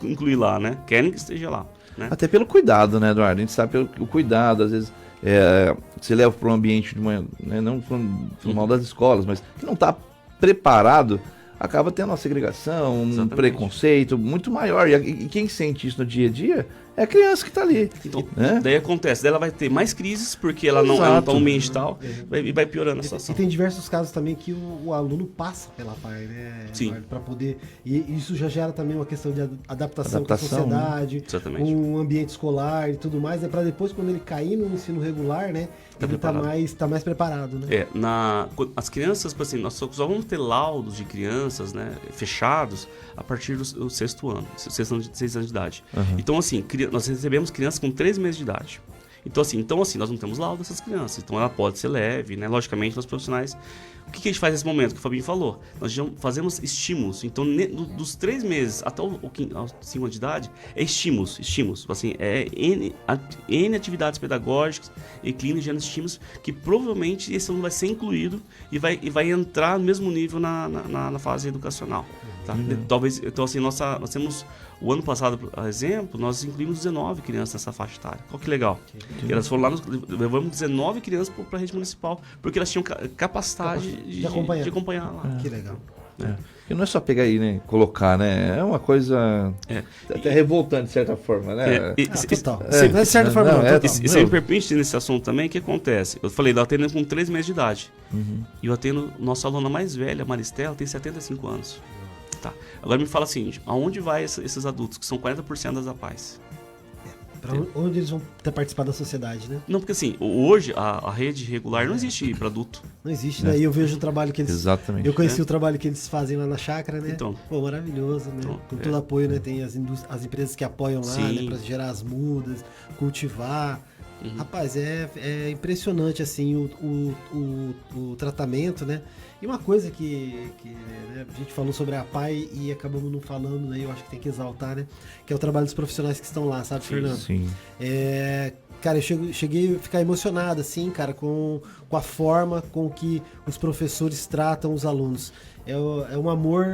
incluir lá, né? Querem que esteja lá. Né? Até pelo cuidado, né, Eduardo? A gente sabe pelo cuidado, às vezes... você leva para um ambiente de uma, né, não falando mal das escolas, mas que não está preparado, acaba tendo uma segregação, um preconceito muito maior. E quem sente isso no dia a dia é a criança que está ali. Então, né? Daí acontece, daí ela vai ter mais crises, porque ela não está no ambiente tal, e vai piorando a situação. E tem diversos casos também que o aluno passa pela PAI, né? Sim. Para poder... E isso já gera também uma questão de adaptação com a sociedade, né? com o ambiente escolar e tudo mais, para depois, quando ele cair no ensino regular, né? Ele tá mais preparado, né? As crianças, assim, nós só vamos ter laudos de crianças, né, fechados a partir do sexto ano, 6 anos de idade. Então, assim, nós recebemos crianças com 3 meses de idade. Então, assim, nós não temos laudo dessas crianças. Então, ela pode ser leve, né? Logicamente, nós profissionais... O que a gente faz nesse momento, que o Fabinho falou? Nós já fazemos estímulos. Então, dos 3 meses até aos 5 anos de idade, é estímulos. Assim, N atividades pedagógicas e clínicas, gerando estímulos, que provavelmente esse aluno vai ser incluído e vai entrar no mesmo nível na fase educacional. Tá? Talvez, então, assim, nós temos... O ano passado, por exemplo, nós incluímos 19 crianças nessa faixa etária. Qual que legal. E elas foram lá, levamos 19 crianças para a rede municipal, porque elas tinham capacidade de acompanhar lá. Que legal. E não é só pegar aí, né? Colocar, né? É uma coisa até revoltante, de certa forma, né? Total. Não é de certa forma, não. E se me permite nesse assunto também, o que acontece? Eu falei, eu atendo com 3 meses de idade. E eu atendo, nossa aluna mais velha, a Maristela, tem 75 anos. Tá. Agora me fala assim, aonde vai esses adultos, que são 40% das APAIs? Para onde eles vão ter participado da sociedade, né? Não, porque assim, hoje a rede regular não existe para adulto. Não existe, né? E eu vejo o trabalho que eles... Exatamente. Eu conheci o trabalho que eles fazem lá na chácara, né? Então. Pô, maravilhoso, né? Com todo apoio, né? Tem as empresas que apoiam lá, né? Para gerar as mudas, cultivar... Rapaz, é impressionante assim o tratamento, né? E uma coisa que né, a gente falou sobre a PAI e acabamos não falando, né? Eu acho que tem que exaltar, né? Que é o trabalho dos profissionais que estão lá, sabe, Fernando? Sim. Cara, eu cheguei a ficar emocionado, assim, cara, com a forma com que os professores tratam os alunos. É um amor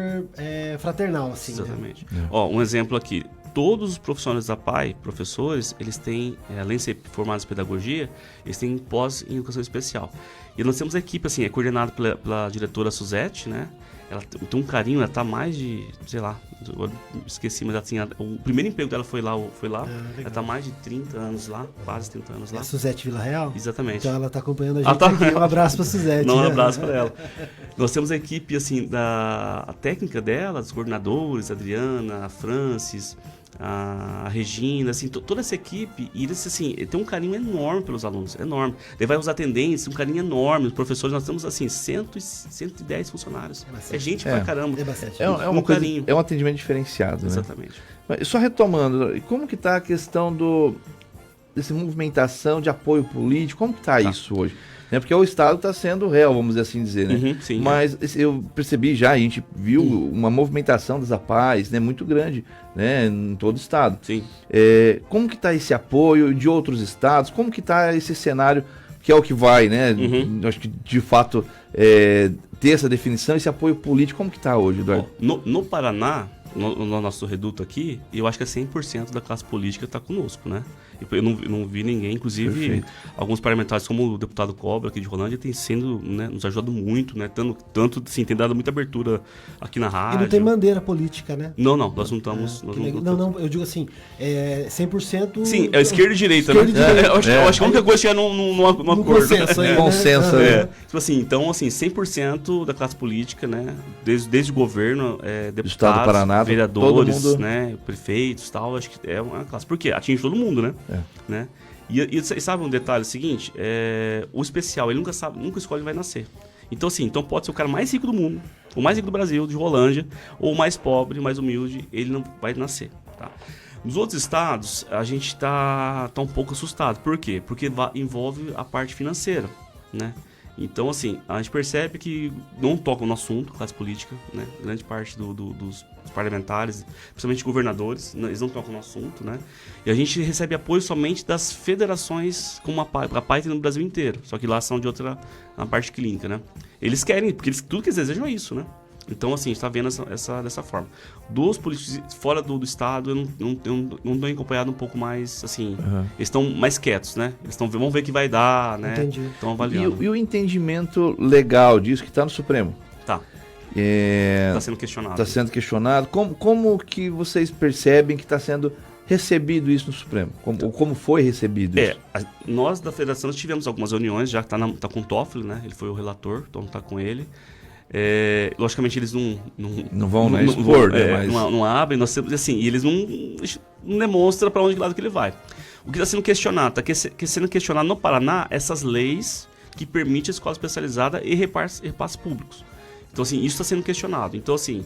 fraternal, assim. Exatamente. Né? Ó, um exemplo aqui. Todos os profissionais da PAI, professores, eles têm, além de ser formados em pedagogia, eles têm pós em educação especial. E nós temos a equipe, assim, coordenada pela diretora Suzete, né? Ela tem um carinho, ela tá mais de, sei lá, esqueci, mas assim, o primeiro emprego dela foi lá. Ela tá mais de 30 anos lá, quase 30 anos lá. É a Suzete Vila Real? Exatamente. Então ela tá acompanhando a gente aqui. Um abraço pra Suzete. Um abraço pra ela. Nós temos a equipe, assim, a técnica dela, os coordenadores, a Adriana, a Francis, a Regina, assim, toda essa equipe, e eles, assim, tem um carinho enorme pelos alunos, enorme. Daí vai os atendentes, um carinho enorme, os professores, nós temos, assim, 110 funcionários. É gente pra caramba. É bastante. Uma coisa, carinho. É um atendimento diferenciado, Exatamente. Né? Mas só retomando, como que tá a questão dessa movimentação de apoio político, como que tá isso hoje? Porque o Estado está sendo réu, vamos assim dizer, né? Sim, mas eu percebi já, a gente viu uma movimentação das APAIs, né, muito grande, né, em todo o Estado. Sim. Como que está esse apoio de outros estados? Como que está esse cenário, que é o que vai, né? Acho que, de fato, ter essa definição, esse apoio político, como que está hoje, Eduardo? No Paraná, no nosso reduto aqui, eu acho que é 100% da classe política está conosco, né? Eu não vi ninguém, inclusive Perfeito. Alguns parlamentares, como o deputado Cobra aqui de Rolândia, tem sendo, né, nos ajudado muito, né? Tanto assim, tem dado muita abertura aqui na rádio. E não tem bandeira política, né? Não, nós não estamos... Não, eu digo assim, 100%... Sim, é esquerda e direita, né? Eu acho que a única coisa que é num acordo. Consenso aí, consenso, né? Tipo assim, então, assim, 100% da classe política, né? Desde o governo, deputados, Estado do Paraná, vereadores, todo mundo... né? Prefeitos e tal, acho que é uma classe. Por quê? Atinge todo mundo, né? Né? E sabe um detalhe seguinte? O especial, ele nunca escolhe onde vai nascer. Então, assim, pode ser o cara mais rico do mundo, o mais rico do Brasil, de Rolândia, ou o mais pobre, mais humilde, ele não vai nascer, tá? Nos outros estados, a gente tá um pouco assustado. Por quê? Porque envolve a parte financeira, né? Então, assim, a gente percebe que não toca no assunto, classe política, né? Grande parte dos parlamentares, principalmente governadores, eles não tocam no assunto, né? E a gente recebe apoio somente das federações, como a PAI tem no Brasil inteiro, só que lá são de outra, na parte clínica, né? Eles querem, porque tudo que eles desejam é isso, né? Então, assim, a gente está vendo dessa forma. Dos políticos fora do estado, eu não tenho acompanhado um pouco mais, assim... Eles estão mais quietos, né? Vamos ver o que vai dar, né? Entendi. Estão avaliando. E o entendimento legal disso que está no Supremo? Tá. Está sendo questionado. Está sendo questionado. Como que vocês percebem que está sendo recebido isso no Supremo? Como foi recebido isso? Nós da Federação tivemos algumas reuniões, já que tá com o Toffoli, né? Ele foi o relator, então está com ele. Logicamente eles não vão expor, mas... não abrem, nós temos assim, e eles não demonstram para onde lado que ele vai. O que está sendo questionado? Está sendo questionado no Paraná essas leis que permitem a escola especializada e repasses públicos. Então, assim, isso está sendo questionado. Então, assim,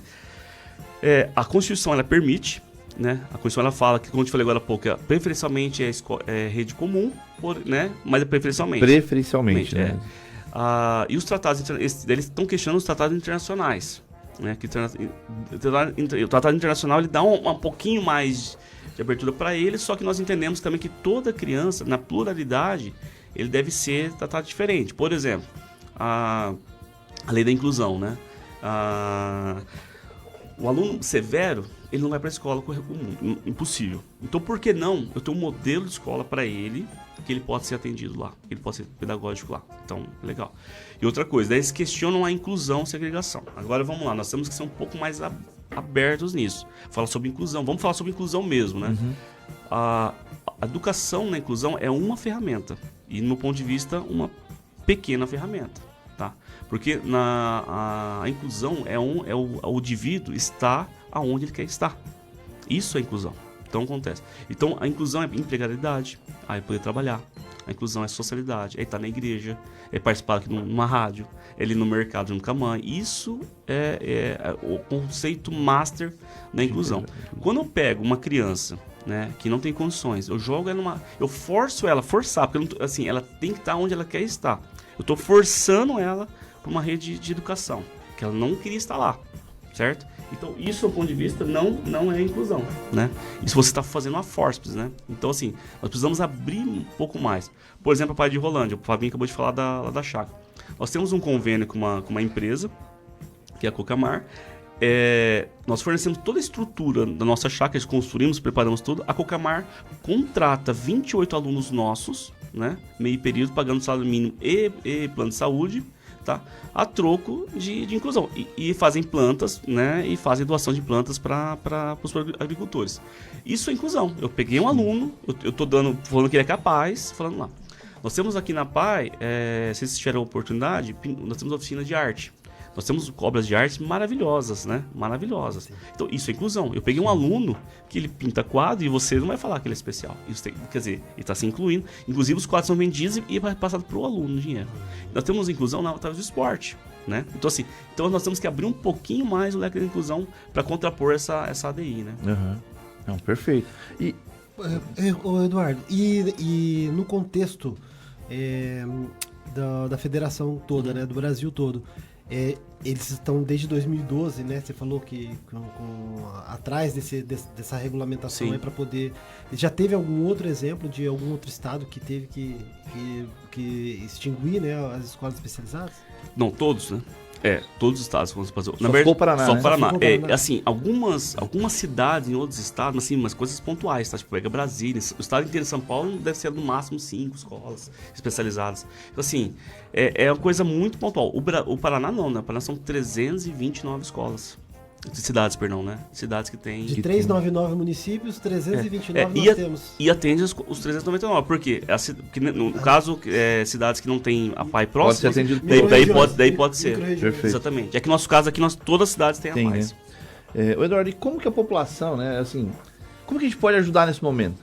a Constituição ela permite, né? A Constituição ela fala que, como eu te falei agora há pouco, preferencialmente é rede comum, né? Mas é preferencialmente. Preferencialmente, né? E os tratados, eles estão questionando os tratados internacionais, né? O tratado internacional ele dá um pouquinho mais de abertura para eles, só que nós entendemos também que toda criança, na pluralidade, ele deve ser tratado diferente. Por exemplo, a lei da inclusão, né? O aluno severo, ele não vai para a escola com currículo comum, impossível. Então, por que não eu tenho um modelo de escola para ele, que ele pode ser atendido lá, que ele pode ser pedagógico lá. Então, legal. E outra coisa, daí eles questionam a inclusão e segregação. Agora, vamos lá, nós temos que ser um pouco mais abertos nisso. Fala sobre inclusão, vamos falar sobre inclusão mesmo, né? A educação na inclusão é uma ferramenta, e, no meu ponto de vista, uma pequena ferramenta, tá? Porque a inclusão o indivíduo está aonde ele quer estar. Isso é inclusão. Então acontece. Então a inclusão é empregabilidade, é poder trabalhar. A inclusão é socialidade, é estar na igreja, é participar aqui numa rádio, é ir no mercado junto com a mãe. Isso é o conceito master da inclusão. Quando eu pego uma criança, né, que não tem condições, eu jogo ela eu forço ela, porque ela tem que estar onde ela quer estar. Eu estou forçando ela para uma rede de educação, que ela não queria estar lá, certo? Então, isso, do ponto de vista, não é inclusão, né? Isso você está fazendo uma forceps, né? Então, assim, nós precisamos abrir um pouco mais. Por exemplo, a PAI de Rolândia, o Fabinho acabou de falar da chácara. Nós temos um convênio com uma empresa, que é a Cocamar. Nós fornecemos toda a estrutura da nossa chácara, construímos, preparamos tudo. A Cocamar contrata 28 alunos nossos, né? Meio período, pagando salário mínimo e plano de saúde, tá? A troco de inclusão. E fazem plantas, né? E fazem doação de plantas para os agricultores. Isso é inclusão. Eu peguei um aluno, eu tô falando que ele é capaz, falando lá. Nós temos aqui na PAI, se vocês tiverem a oportunidade, nós temos oficina de arte. Nós temos obras de arte maravilhosas, né? Maravilhosas. Sim. Então, isso é inclusão. Eu peguei um aluno que ele pinta quadro e você não vai falar que ele é especial. Quer dizer, ele está se incluindo. Inclusive, os quadros são vendidos e vai passado para o aluno o dinheiro. Nós temos inclusão através do esporte, né? Então, assim, nós temos que abrir um pouquinho mais o leque da inclusão para contrapor essa ADI, né? Não, perfeito. E, Eduardo, e no contexto da federação toda, né? Do Brasil todo, eles estão desde 2012, né? Você falou que atrás dessa regulamentação para poder... Já teve algum outro exemplo de algum outro estado que teve que extinguir, né, as escolas especializadas? Não, todos, né? Todos os estados vão fazer. Na verdade, só o Paraná, só o Paraná. Assim, algumas cidades em outros estados, assim, umas coisas pontuais, tá? Tipo, pega Brasília, o estado inteiro de São Paulo deve ser no máximo 5 escolas especializadas. Então, assim, é uma coisa muito pontual. O Paraná não, né? O Paraná são 329 escolas. Cidades, perdão, né? Cidades que tem... De 399 municípios, 329 nós temos. E atende os 399. Por quê? Porque no caso, cidades que não tem a PAI próxima, daí pode ser. Perfeito. Exatamente. É que no nosso caso aqui, todas as cidades têm a PAI. Né? Eduardo, e como que a população, né, assim, como que a gente pode ajudar nesse momento?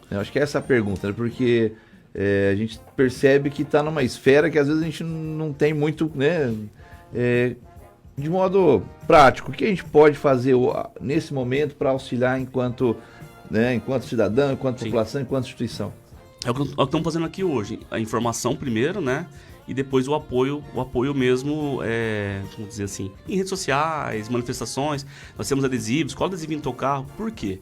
Eu acho que essa é a pergunta, né? Porque a gente percebe que está numa esfera que às vezes a gente não tem muito, né? De modo prático, o que a gente pode fazer nesse momento para auxiliar enquanto cidadão, enquanto população, enquanto instituição? É o que estamos fazendo aqui hoje. A informação primeiro, né? E depois o apoio mesmo, vamos dizer assim, em redes sociais, manifestações. Nós temos adesivos, qual adesivo em teu carro? Por quê?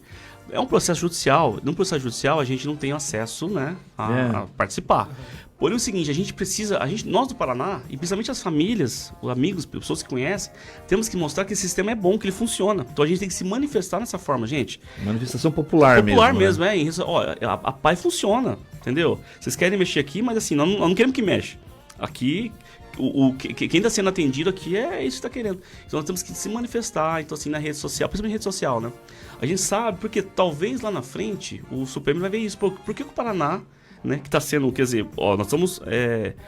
É um processo judicial. Num processo judicial a gente não tem acesso, né, a participar. Porém, é o seguinte, a gente precisa, nós do Paraná, e principalmente as famílias, os amigos, pessoas que conhecem, temos que mostrar que esse sistema é bom, que ele funciona. Então a gente tem que se manifestar dessa forma, gente. Manifestação popular mesmo. Popular mesmo, né? A PAI funciona, entendeu? Vocês querem mexer aqui, mas assim, nós não queremos que mexa. Aqui, quem está sendo atendido aqui é isso que está querendo. Então nós temos que se manifestar, então assim, na rede social, principalmente na rede social, né? A gente sabe, porque talvez lá na frente o Supremo vai ver isso. Por que o Paraná, né, que está sendo, quer dizer, nós somos,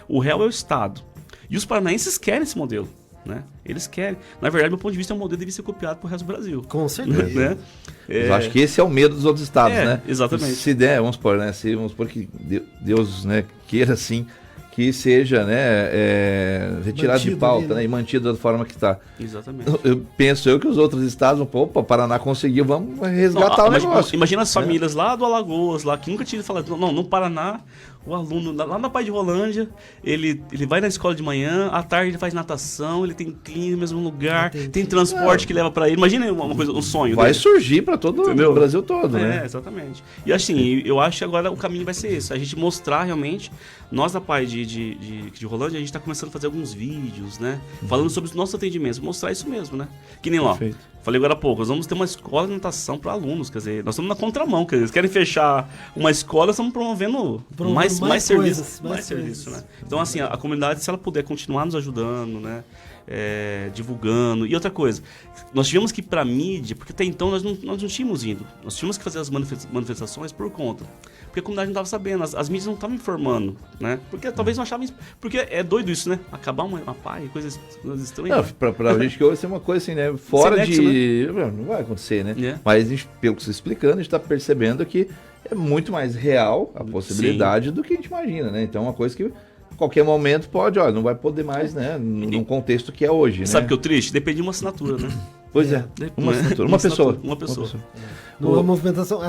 o réu é o Estado. E os paranaenses querem esse modelo, né? Eles querem. Na verdade, do meu ponto de vista, o modelo deve ser copiado pro resto do Brasil. Com certeza. Né? Eu acho que esse é o medo dos outros estados, né? Exatamente. Se der, vamos supor que Deus, né, queira assim, que seja, né, retirado mantido de pauta, ali, né, e mantido da forma que está. Exatamente. Penso que os outros estados, o Paraná conseguiu, vamos resgatar o negócio. Imagina as famílias lá do Alagoas, lá, que nunca tinham falado, não, no Paraná, o aluno lá na Pai de Rolândia, ele vai na escola de manhã, à tarde ele faz natação, ele tem clínica no mesmo lugar, tem transporte que leva para ele. Imagina uma coisa, um sonho vai dele. Surgir para todo o Brasil todo, né? Exatamente. E assim, eu acho que agora o caminho vai ser esse, a gente mostrar realmente, nós da Pai de Rolândia, a gente está começando a fazer alguns vídeos, né? Falando sobre os nossos atendimentos, mostrar isso mesmo, né? Que nem lá. Perfeito. Falei agora há pouco, nós vamos ter uma escola de natação para alunos, quer dizer, nós estamos na contramão, quer dizer, eles querem fechar uma escola, nós estamos promovendo mais serviço, né? Então, assim, a comunidade, se ela puder continuar nos ajudando, né? Divulgando. E outra coisa, nós tivemos que ir para a mídia, porque até então nós não tínhamos ido. Nós tínhamos que fazer as manifestações por conta. Porque a comunidade não estava sabendo, as mídias não estavam informando, né? Porque talvez não achavam... Porque é doido isso, né? Acabar uma PAI, coisas estranhas. Não, pra gente que hoje é uma coisa assim, né? Fora de... Né? Não vai acontecer, né? Mas, pelo que você está explicando, a gente está percebendo que é muito mais real a possibilidade do que a gente imagina, né? Então é uma coisa que... qualquer momento pode, não vai poder mais, né? Num contexto que é hoje, sabe né? que é o triste? Depende de uma assinatura, né? Pois é. Uma assinatura, uma pessoa. Numa movimentação,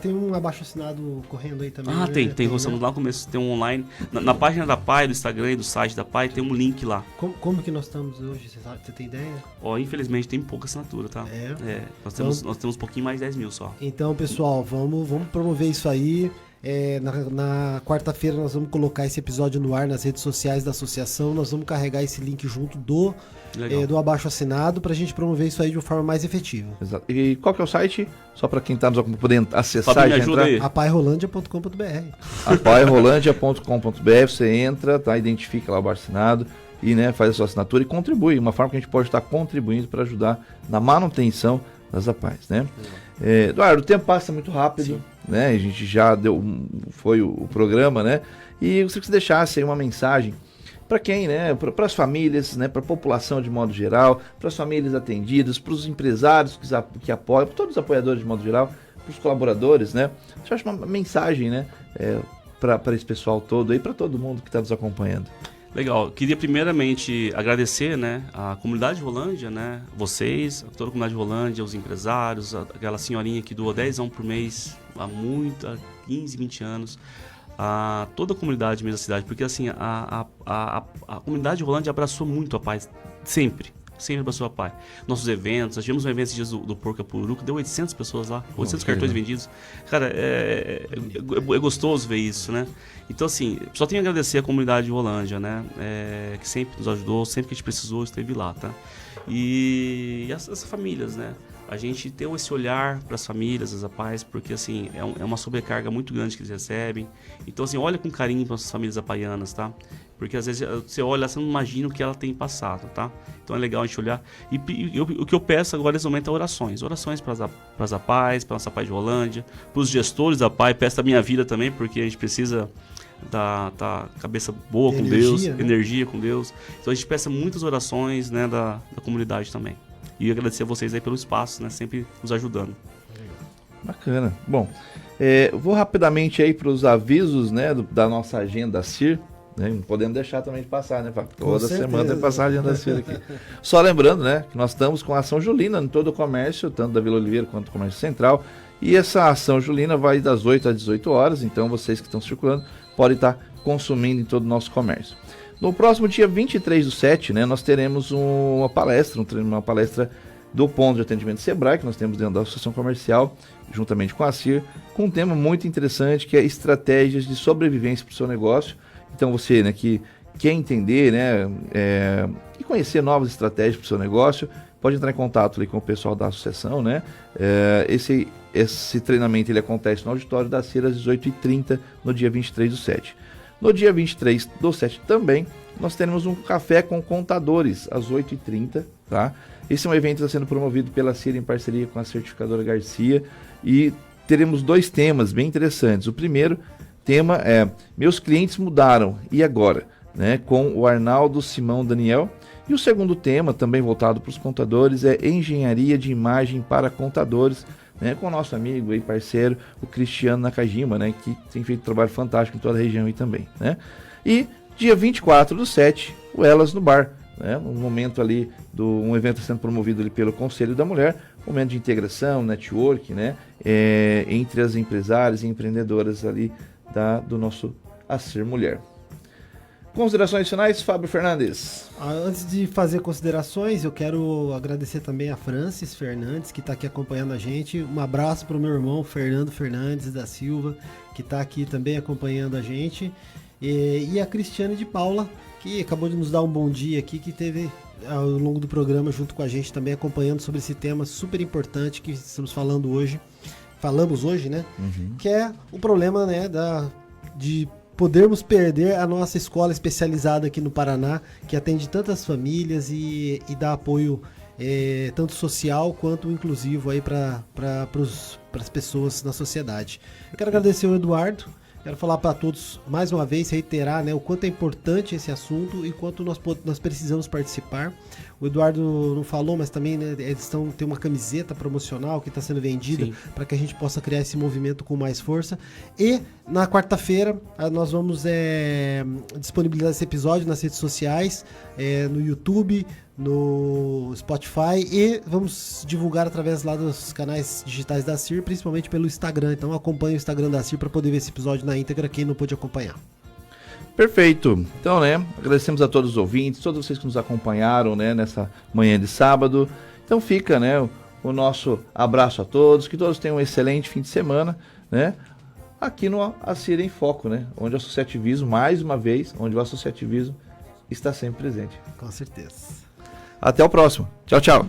tem um abaixo-assinado correndo aí também. Tem. Você lá no começo, tem um online. Na página da PAI, do Instagram e do site da PAI, tem um link lá. Como que nós estamos hoje? Você tem ideia? Infelizmente tem pouca assinatura, tá? Nós temos um pouquinho mais de 10 mil só. Então, pessoal, vamos promover isso aí. Na quarta-feira nós vamos colocar esse episódio no ar nas redes sociais da associação. Nós vamos carregar esse link junto do abaixo-assinado pra gente promover isso aí de uma forma mais efetiva. Exato. E qual que é o site? Só pra quem tá nos podendo acessar e entrar. apairolândia.com.br apairolândia.com.br. Você entra, tá? Identifica lá o abaixo-assinado e, né, faz a sua assinatura e contribui. Uma forma que a gente pode estar contribuindo para ajudar na manutenção das APAIs, né? Eduardo, o tempo passa muito rápido, né? A gente já foi o programa, né? E eu gostaria que você deixasse aí uma mensagem para quem, né? Para as famílias, né? Para a população de modo geral, para as famílias atendidas, para os empresários que apoiam, para todos os apoiadores de modo geral, para os colaboradores, né? Deixa eu achar uma mensagem, né? Para esse pessoal todo aí, para todo mundo que está nos acompanhando. Legal. Queria primeiramente agradecer, né, a comunidade de Rolândia, né, vocês, toda a comunidade de Rolândia, os empresários, aquela senhorinha que doa 10 por mês, há 15, 20 anos, a toda a comunidade mesmo da cidade, porque assim, a comunidade de Rolândia abraçou muito a paz, sempre. Sempre abraçou a PAI. Nossos eventos, nós tivemos um evento esses dias do Porcapuru, que deu 800 pessoas lá, 800 cartões vendidos. Cara, é gostoso ver isso, né? Então, assim, só tenho a agradecer a comunidade de Rolândia, né? Que sempre nos ajudou, sempre que a gente precisou, esteve lá, tá? E as famílias, né? A gente tem esse olhar para as famílias, as APAES, porque assim, é uma sobrecarga muito grande que eles recebem. Então, assim, olha com carinho para as famílias apaianas, tá? Porque às vezes você olha, você não imagina o que ela tem passado, tá? Então é legal a gente olhar. E o que eu peço agora nesse momento é orações. Orações para as APAES, para a nossa APAE de Rolândia, para os gestores da APAE, peço da minha vida também, porque a gente precisa da cabeça boa com Deus, né? Energia com Deus. Então a gente peça muitas orações, né, da comunidade também. E agradecer a vocês aí pelo espaço, né? Sempre nos ajudando. Bacana. Bom, vou rapidamente aí para os avisos, né, da nossa agenda CIR. Né? Não podemos deixar também de passar, né? Toda semana tem que passar a agenda CIR aqui. Só lembrando, né, que nós estamos com a Ação Julina em todo o comércio, tanto da Vila Oliveira quanto do Comércio Central. E essa Ação Julina vai das 8 às 18 horas, então vocês que estão circulando podem estar consumindo em todo o nosso comércio. No próximo dia 23/7, né, nós teremos uma palestra do ponto de atendimento Sebrae, que nós temos dentro da Associação Comercial, juntamente com a CIR, com um tema muito interessante, que é estratégias de sobrevivência para o seu negócio. Então você, né, que quer entender, né, e conhecer novas estratégias para o seu negócio, pode entrar em contato ali com o pessoal da associação, né? Esse treinamento ele acontece no auditório da CIR às 18h30, no dia 23/7. No dia 23/7 também, nós teremos um café com contadores, às 8h30, tá? Esse é um evento que está sendo promovido pela CIR em parceria com a certificadora Garcia, e teremos 2 temas bem interessantes. O primeiro tema é Meus Clientes Mudaram, e agora? Né? Com o Arnaldo Simão Daniel. E o segundo tema, também voltado para os contadores, é Engenharia de Imagem para Contadores, né, com o nosso amigo e parceiro, o Cristiano Nakajima, né, que tem feito um trabalho fantástico em toda a região aí também. Né? E dia 24/7, o Elas no Bar, né, um momento ali, um evento sendo promovido ali pelo Conselho da Mulher, um momento de integração, network, né, entre as empresárias e empreendedoras ali do nosso ACIR Mulher. Considerações finais, Fábio Fernandes. Antes de fazer considerações, eu quero agradecer também a Francis Fernandes, que está aqui acompanhando a gente. Um abraço para o meu irmão Fernando Fernandes da Silva, que está aqui também acompanhando a gente. E a Cristiane de Paula, que acabou de nos dar um bom dia aqui, que teve ao longo do programa junto com a gente também acompanhando sobre esse tema super importante que estamos falando hoje. Falamos hoje, né? Uhum. Que é o problema, né, de podermos perder a nossa escola especializada aqui no Paraná, que atende tantas famílias e dá apoio tanto social quanto inclusivo aí para as pessoas na sociedade. Quero agradecer ao Eduardo, quero falar para todos mais uma vez, reiterar, né, o quanto é importante esse assunto e quanto nós precisamos participar. O Eduardo não falou, mas também, né, eles têm uma camiseta promocional que está sendo vendida para que a gente possa criar esse movimento com mais força. E na quarta-feira nós vamos disponibilizar esse episódio nas redes sociais, no YouTube, no Spotify, e vamos divulgar através lá dos canais digitais da CIR, principalmente pelo Instagram. Então acompanhe o Instagram da CIR para poder ver esse episódio na íntegra, quem não pôde acompanhar. Perfeito. Então, né, agradecemos a todos os ouvintes, todos vocês que nos acompanharam, né, nessa manhã de sábado. Então fica, né, o nosso abraço a todos, que todos tenham um excelente fim de semana, né, aqui no ACIR em Foco, né, onde o associativismo, mais uma vez, onde o associativismo está sempre presente. Com certeza. Até o próximo. Tchau, tchau.